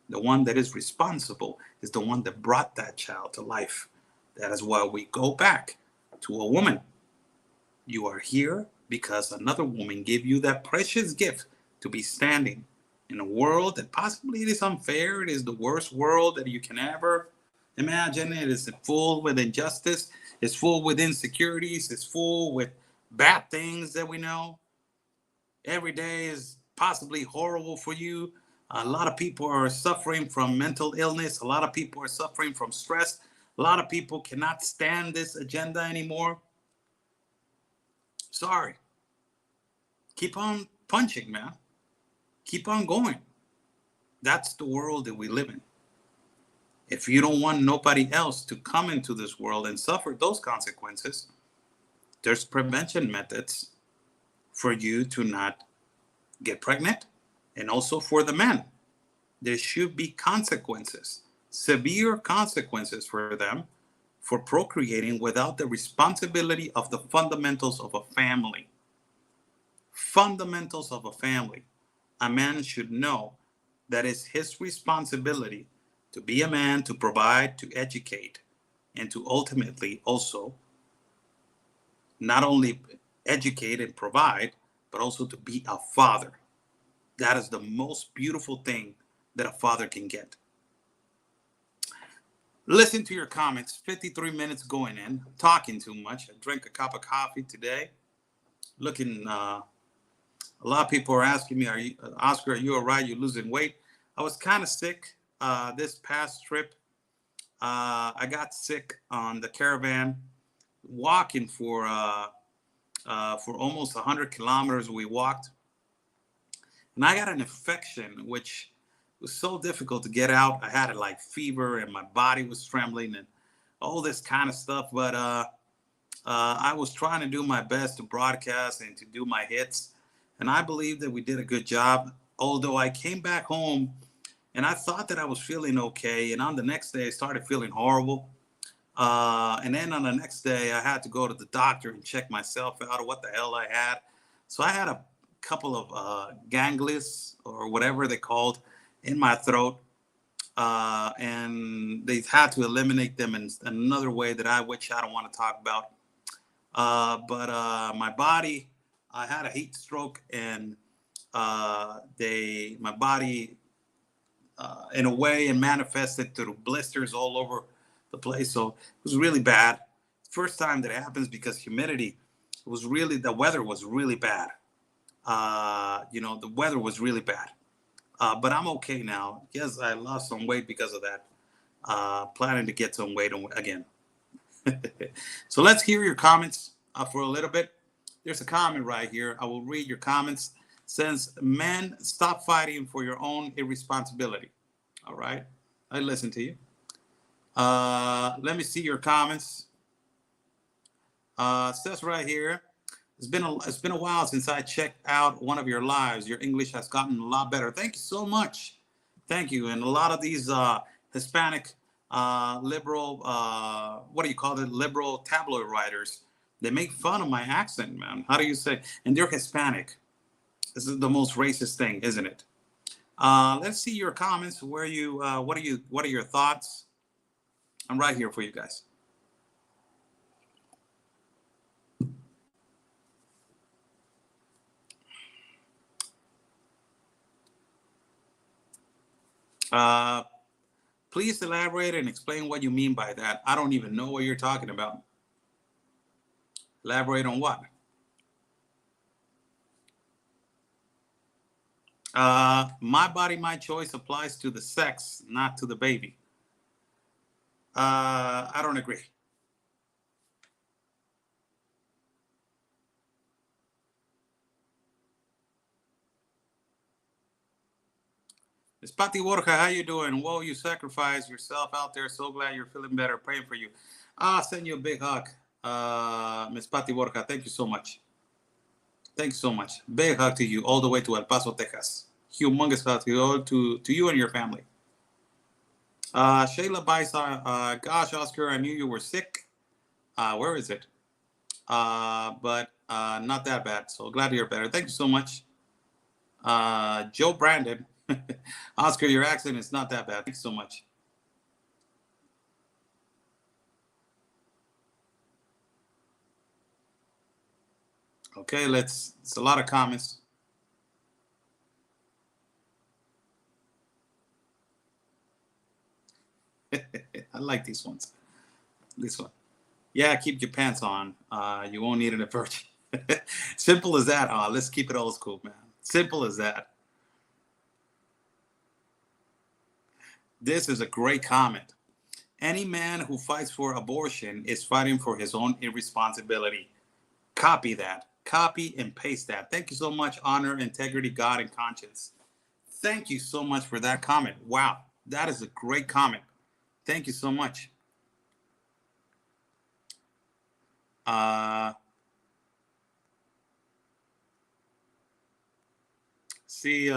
The one that is responsible is the one that brought that child to life. That is why we go back to a woman. You are here because another woman gave you that precious gift to be standing in a world that possibly it is unfair. It is the worst world that you can ever imagine. It is full with injustice. It's full with insecurities. It's full with bad things that we know. Every day is possibly horrible for you. A lot of people are suffering from mental illness. A lot of people are suffering from stress. A lot of people cannot stand this agenda anymore. Sorry. Keep on punching, man. Keep on going. That's the world that we live in. If you don't want nobody else to come into this world and suffer those consequences, there's prevention methods for you to not get pregnant, and also for the men. There should be consequences, severe consequences for them for procreating without the responsibility of the fundamentals of a family. Fundamentals of a family. A man should know that it's his responsibility to be a man, to provide, to educate, and to ultimately also not only educate and provide, but also to be a father. That is the most beautiful thing that a father can get. Listen to your comments. 53 minutes going in. I'm talking too much. I drank a cup of coffee today. A lot of people are asking me, Oscar, are you all right? You're losing weight. I was kind of sick this past trip. I got sick on the caravan, walking for almost 100 kilometers. We walked. And I got an infection, which was so difficult to get out. I had like fever and my body was trembling and all this kind of stuff. But I was trying to do my best to broadcast and to do my hits. And I believe that we did a good job. Although I came back home and I thought that I was feeling okay. And on the next day, I started feeling horrible. And then on the next day, I had to go to the doctor and check myself out of what the hell I had. So I had a couple of ganglios or whatever they called in my throat, and they had to eliminate them in another way which I don't want to talk about. But my body, I had a heat stroke, and my body in a way and manifested through blisters all over the place. So it was really bad. First time that it happens, because humidity the weather was really bad. The weather was really bad. But I'm okay now. Yes, I lost some weight because of that. Planning to get some weight again. So let's hear your comments for a little bit. There's a comment right here. I will read your comments. Since men, stop fighting for your own irresponsibility. All right, I listen to you. Let me see your comments. Says right here, it's been a while since I checked out one of your lives. Your English has gotten a lot better. Thank you so much. Thank you. And a lot of these Hispanic liberal, what do you call it? Liberal tabloid writers, they make fun of my accent, man. How do you say? And they're Hispanic. This is the most racist thing, isn't it? Let's see your comments. What are your thoughts? I'm right here for you guys. Please elaborate and explain what you mean by that. I don't even know what you're talking about. Elaborate on what? My body, my choice applies to the sex, not to the baby. I don't agree. It's Pati Borja, how you doing? Whoa, you sacrifice yourself out there. So glad you're feeling better. Praying for you. I'll send you a big hug. Miss Pati Borja, thank you so much. Thank you so much. Big hug to you all the way to El Paso, Texas. Humongous hug to you and your family. Shayla Baisa, gosh, Oscar, I knew you were sick. Where is it? But not that bad. So glad you're better. Thank you so much. Joe Brandon. Oscar, your accent is not that bad. Thanks so much. Okay, it's a lot of comments. I like these ones. This one. Yeah, keep your pants on. You won't need an virgin. Simple as that. Let's keep it old school, man. Simple as that. This is a great comment. Any man who fights for abortion is fighting for his own irresponsibility. Copy that. Copy and paste that. Thank you so much. Honor, integrity, God, and conscience. Thank you so much for that comment. Wow, that is a great comment. Thank you so much. See,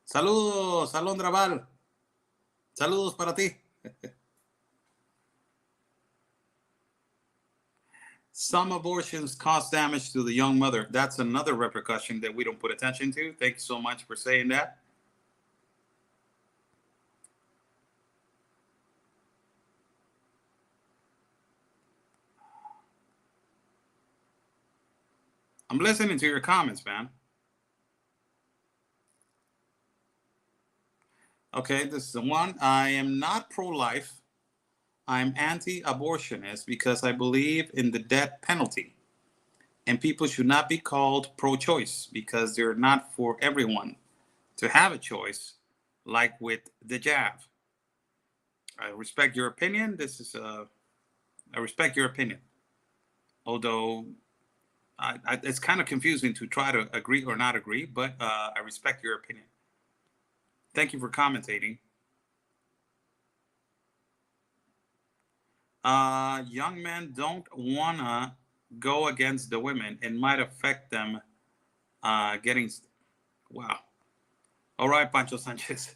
saludos, Alondra Val. Saludos para ti. Some abortions cause damage to the young mother. That's another repercussion that we don't put attention to. Thank you so much for saying that. I'm listening to your comments, man. Okay, this is the one. I am not pro-life. I'm anti-abortionist because I believe in the death penalty. And people should not be called pro-choice because they're not for everyone to have a choice, like with the jab. I respect your opinion. I respect your opinion. Although it's kind of confusing to try to agree or not agree, but I respect your opinion. Thank you for commentating. Young men don't wanna go against the women. It might affect them getting. Wow. All right, Pancho Sanchez.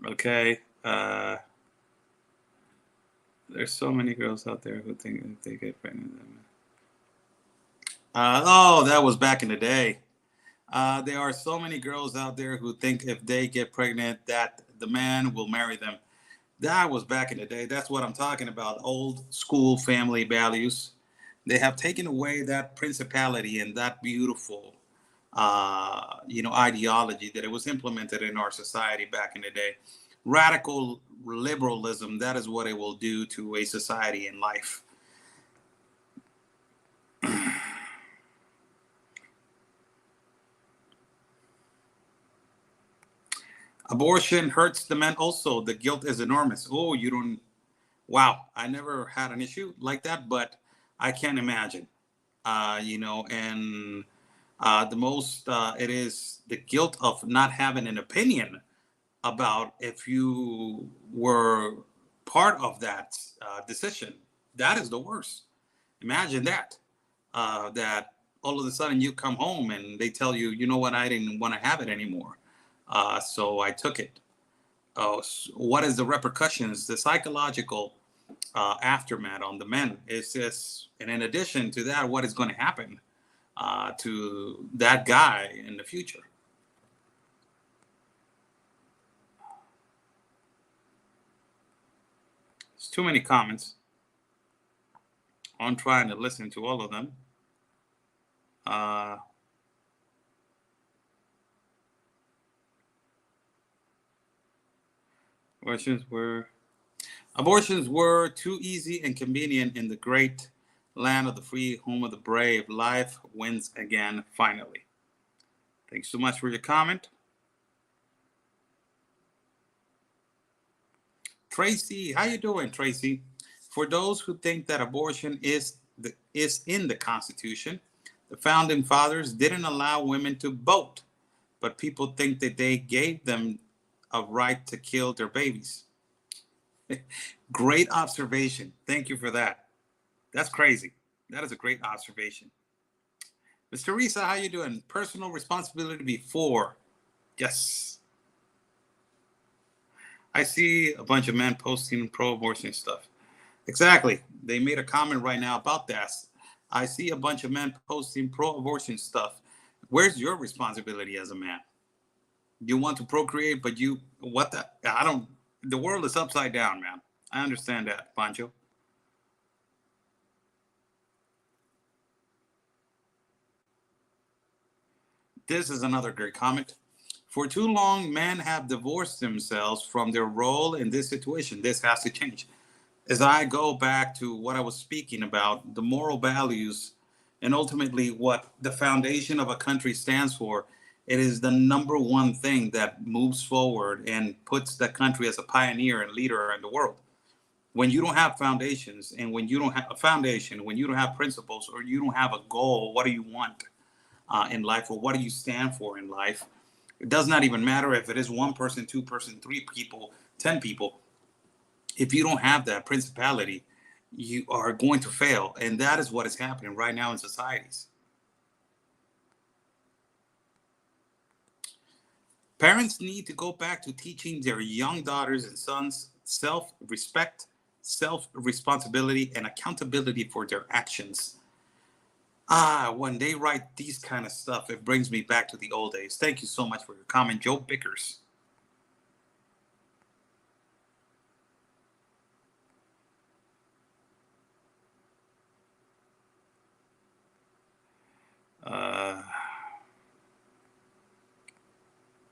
Okay. There's so many girls out there who think if they get pregnant. Oh, that was back in the day. There are so many girls out there who think if they get pregnant that the man will marry them. That was back in the day. That's what I'm talking about. Old school family values. They have taken away that principality and that beautiful, ideology that it was implemented in our society back in the day. Radical liberalism, that is what it will do to a society in life. Abortion hurts the men also. The guilt is enormous. Oh, you don't. Wow, I never had an issue like that, but I can't imagine. And the most it is the guilt of not having an opinion about if you were part of that decision. That is the worst. Imagine that. That all of a sudden you come home and they tell you, you know what, I didn't want to have it anymore. So I took it. What is the repercussions, the psychological aftermath on the men? Is this, and in addition to that, what is going to happen to that guy in the future? There's too many comments. I'm trying to listen to all of them. Abortions were too easy and convenient in the great land of the free, home of the brave. Life wins again, finally. Thanks so much for your comment. Tracy, how you doing, Tracy? For those who think that abortion is in the Constitution, the founding fathers didn't allow women to vote, but people think that they gave them a right to kill their babies. Great observation. Thank you for that. That's crazy. That is a great observation. Ms. Teresa, how you doing? Personal responsibility before. Yes. I see a bunch of men posting pro-abortion stuff. Exactly. They made a comment right now about that. I see a bunch of men posting pro-abortion stuff. Where's your responsibility as a man? You want to procreate, but the world is upside down, man. I understand that, Pancho. This is another great comment. For too long, men have divorced themselves from their role in this situation. This has to change. As I go back to what I was speaking about, the moral values and ultimately what the foundation of a country stands for, it is the number one thing that moves forward and puts the country as a pioneer and leader in the world. When you don't have foundations, and when you don't have a foundation, when you don't have principles, or you don't have a goal, what do you want in life, or what do you stand for in life? It does not even matter if it is one person, two person, three people, 10 people. If you don't have that principality, you are going to fail. And that is what is happening right now in societies. Parents need to go back to teaching their young daughters and sons self-respect, self-responsibility, and accountability for their actions. When they write these kind of stuff, it brings me back to the old days. Thank you so much for your comment, Joe Bickers.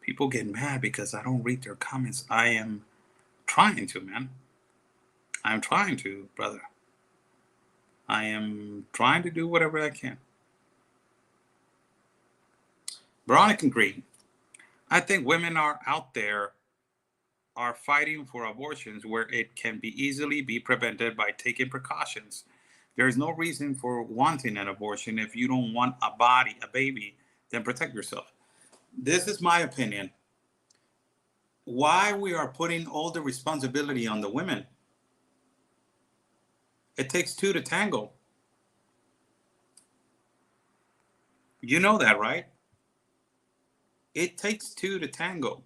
People get mad because I don't read their comments. I am trying to, man. I'm trying to, brother. I am trying to do whatever I can. Veronica Green, I think women are out there are fighting for abortions where it can be easily be prevented by taking precautions. There is no reason for wanting an abortion. If you don't want a baby, then protect yourself. This is my opinion. Why we are putting all the responsibility on the women? It takes two to tango. You know that, right? It takes two to tango.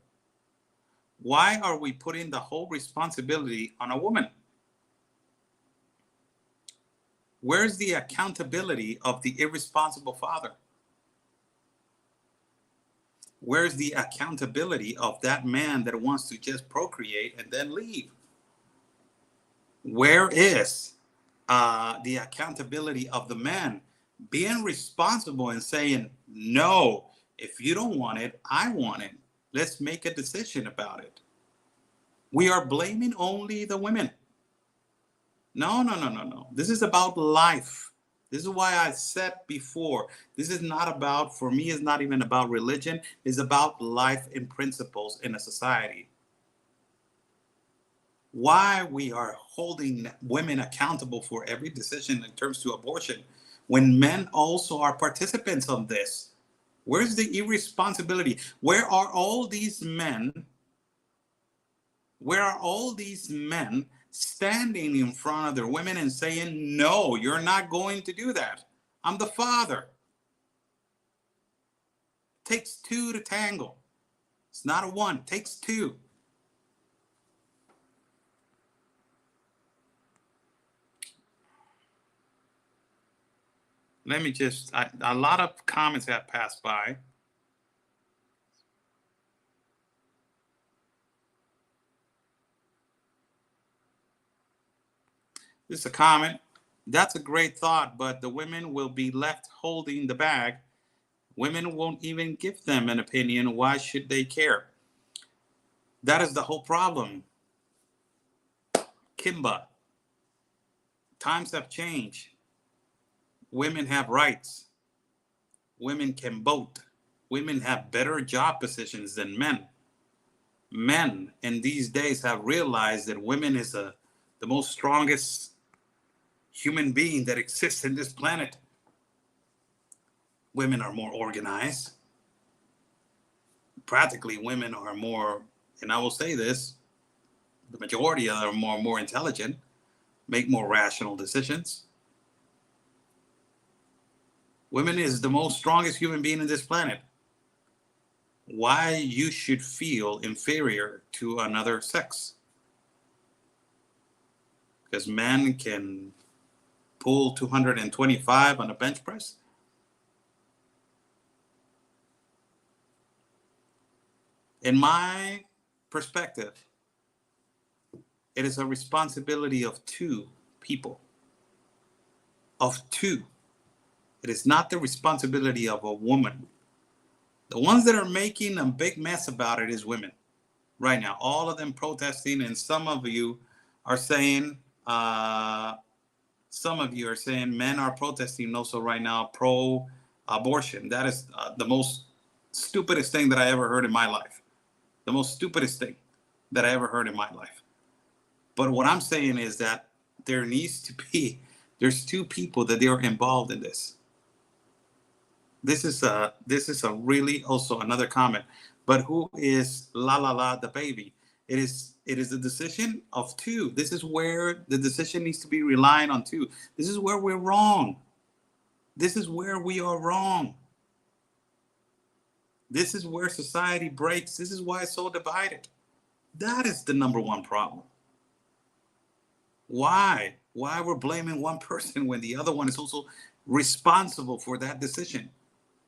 Why are we putting the whole responsibility on a woman? Where's the accountability of the irresponsible father? Where's the accountability of that man that wants to just procreate and then leave? Where is the accountability of the man being responsible and saying, no, if you don't want it, I want it. Let's make a decision about it. We are blaming only the women. No. This is about life. This is why I said before, this is not about, for me, it's not even about religion. It's about life and principles in a society. Why we are holding women accountable for every decision in terms to abortion when men also are participants of this? Where's the irresponsibility? Where are all these men? Where are all these men standing in front of their women and saying, no, you're not going to do that? I'm the father. Takes two to tangle. It's not a one, it takes two. Let me just, a lot of comments have passed by. This is a comment. That's a great thought, but the women will be left holding the bag. Women won't even give them an opinion. Why should they care? That is the whole problem. Kimba. Times have changed. Women have rights. Women can vote. Women have better job positions than men. Men in these days have realized that women is the most strongest human being that exists in this planet. Women are more organized. Practically, women are more, and I will say this, the majority of them are more intelligent, make more rational decisions. Women is the most strongest human being in this planet. Why you should feel inferior to another sex? Because men can pull 225 on a bench press? In my perspective, it is a responsibility of two people. Of two. It is not the responsibility of a woman. The ones that are making a big mess about it is women right now. All of them protesting, and some of you are saying, men are protesting also right now pro-abortion. That is the most stupidest thing that I ever heard in my life. The most stupidest thing that I ever heard in my life. But what I'm saying is that there's two people that they are involved in this. This is a really also another comment. But who is la la la the baby? It is a decision of two. This is where the decision needs to be relying on two. This is where we're wrong. This is where we are wrong. This is where society breaks. This is why it's so divided. That is the number one problem. Why? Why we're blaming one person when the other one is also responsible for that decision?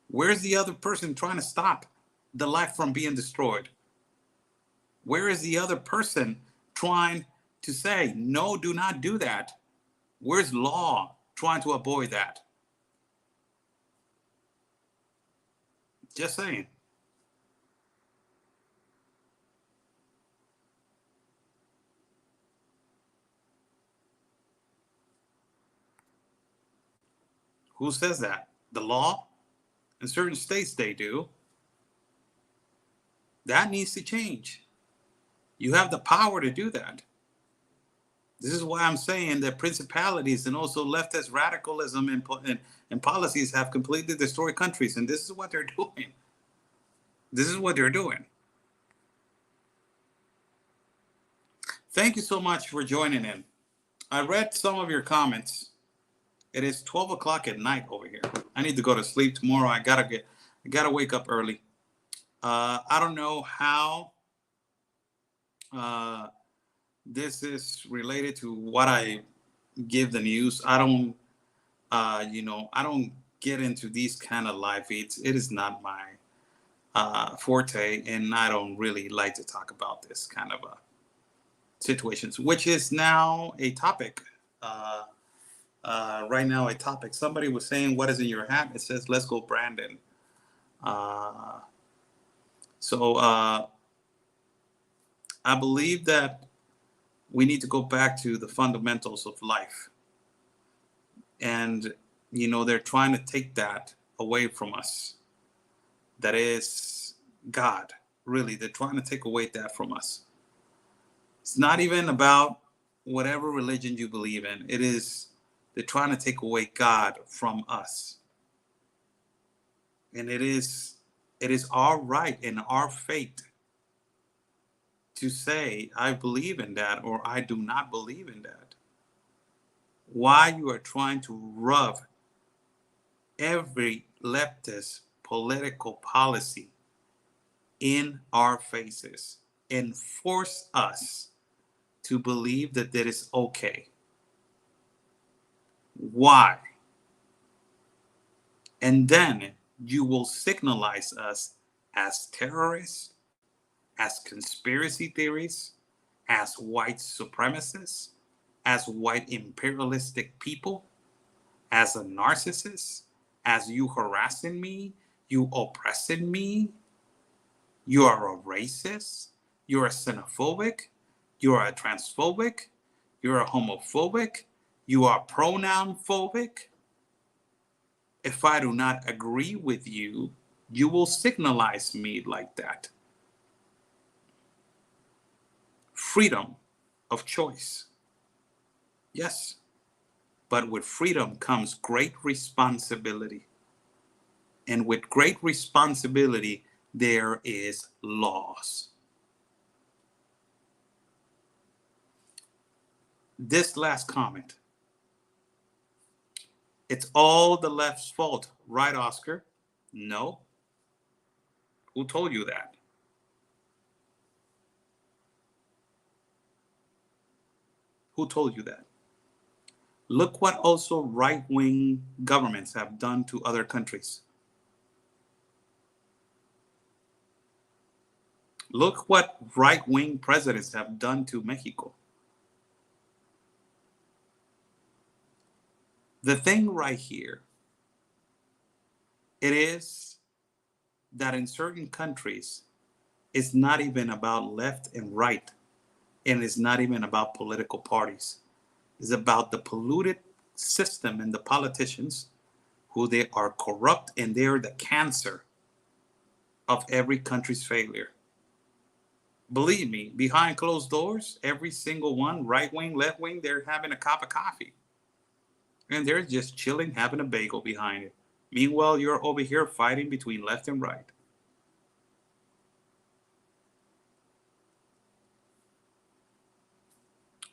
Where's the other person trying to stop the life from being destroyed? Where is the other person trying to say, no, do not do that? Where's law trying to avoid that? Just saying. Who says that? The law? In certain states, they do. That needs to change. You have the power to do that. This is why I'm saying that principalities and also leftist radicalism and policies have completely destroyed countries. And this is what they're doing. This is what they're doing. Thank you so much for joining in. I read some of your comments. It is 12 o'clock at night over here. I need to go to sleep tomorrow. I gotta wake up early. I don't know how this is related to what I give the news. I don't, I don't get into these kind of live feeds. It is not my forte, and I don't really like to talk about this kind of situations, which is now a topic. Right now, a topic. Somebody was saying, "What is in your hat?" It says, "Let's go, Brandon." So I believe that we need to go back to the fundamentals of life. And they're trying to take that away from us. That is God. Really, they're trying to take away that from us. It's not even about whatever religion you believe in. They're trying to take away God from us. And it is our right and our fate to say, I believe in that or I do not believe in that. Why you are trying to rub every leftist political policy in our faces and force us to believe that that is okay. Why? And then you will signalize us as terrorists, as conspiracy theories, as white supremacists, as white imperialistic people, as a narcissist, as you harassing me, you oppressing me, you are a racist, you're a xenophobic, you are a transphobic, you're a homophobic, you are pronoun phobic. If I do not agree with you, you will signalize me like that. Freedom of choice. Yes, but with freedom comes great responsibility. And with great responsibility, there is laws. This last comment. It's all the left's fault, right, Oscar? No. Who told you that? Who told you that? Look what also right-wing governments have done to other countries. Look what right-wing presidents have done to Mexico. The thing right here, it is that in certain countries, it's not even about left and right, and it's not even about political parties. It's about the polluted system and the politicians who they are corrupt, and they're the cancer of every country's failure. Believe me, behind closed doors, every single one, right wing, left wing, they're having a cup of coffee. And they're just chilling, having a bagel behind it. Meanwhile, you're over here fighting between left and right.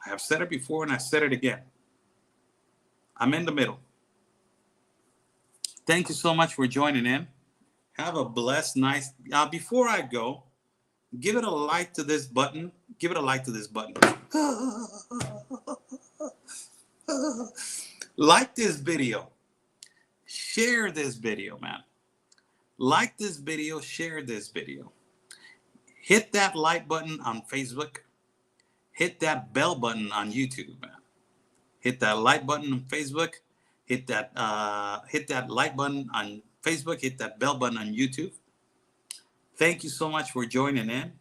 I have said it before and I said it again. I'm in the middle. Thank you so much for joining in. Have a blessed, nice. Before I go, give it a like to this button. Give it a like to this button. Like this video. Share this video, man. Like this video, share this video. Hit that like button on Facebook. Hit that bell button on YouTube, man. Hit that like button on Facebook. Hit that like button on Facebook. Hit that bell button on YouTube. Thank you so much for joining in.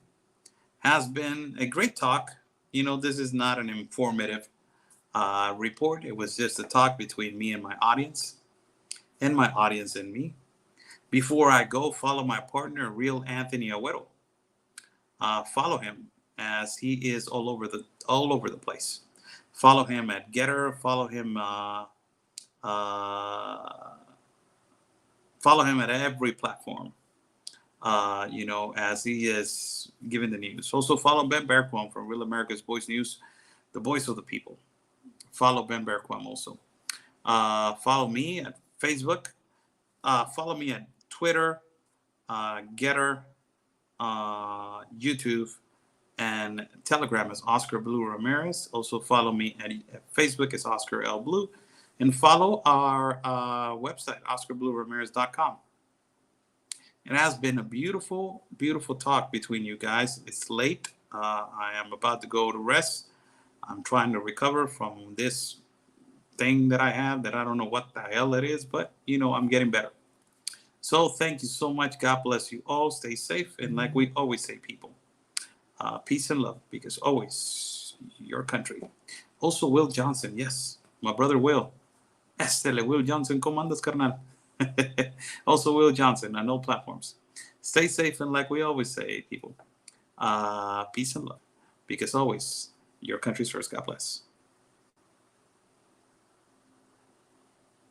Has been a great talk. This is not an informative report. It was just a talk between me and my audience, and my audience and me. Before I go, follow my partner, Real Anthony Agüero. Follow him, as he is all over the place. Follow him at Getter. Follow him at every platform. As he is giving the news. Also follow Ben Bergquam from Real America's Voice News, the voice of the people. Follow Ben Bergquam also. Follow me at Facebook. Follow me at Twitter, Getter, YouTube, and Telegram as Oscar Blue Ramirez. Also follow me at Facebook as Oscar L. Blue. And follow our website, OscarBlueRamirez.com. It has been a beautiful, beautiful talk between you guys. It's late. I am about to go to rest. I'm trying to recover from this thing that I have that I don't know what the hell it is, but, I'm getting better. So thank you so much. God bless you all. Stay safe. And like we always say, people, peace and love, because always your country. Also, Will Johnson. Yes, my brother Will. Estele, Will Johnson, ¿cómo andas, carnal? Also, Will Johnson on all platforms. Stay safe, and like we always say, people, peace and love. Because always, your country's first. God bless.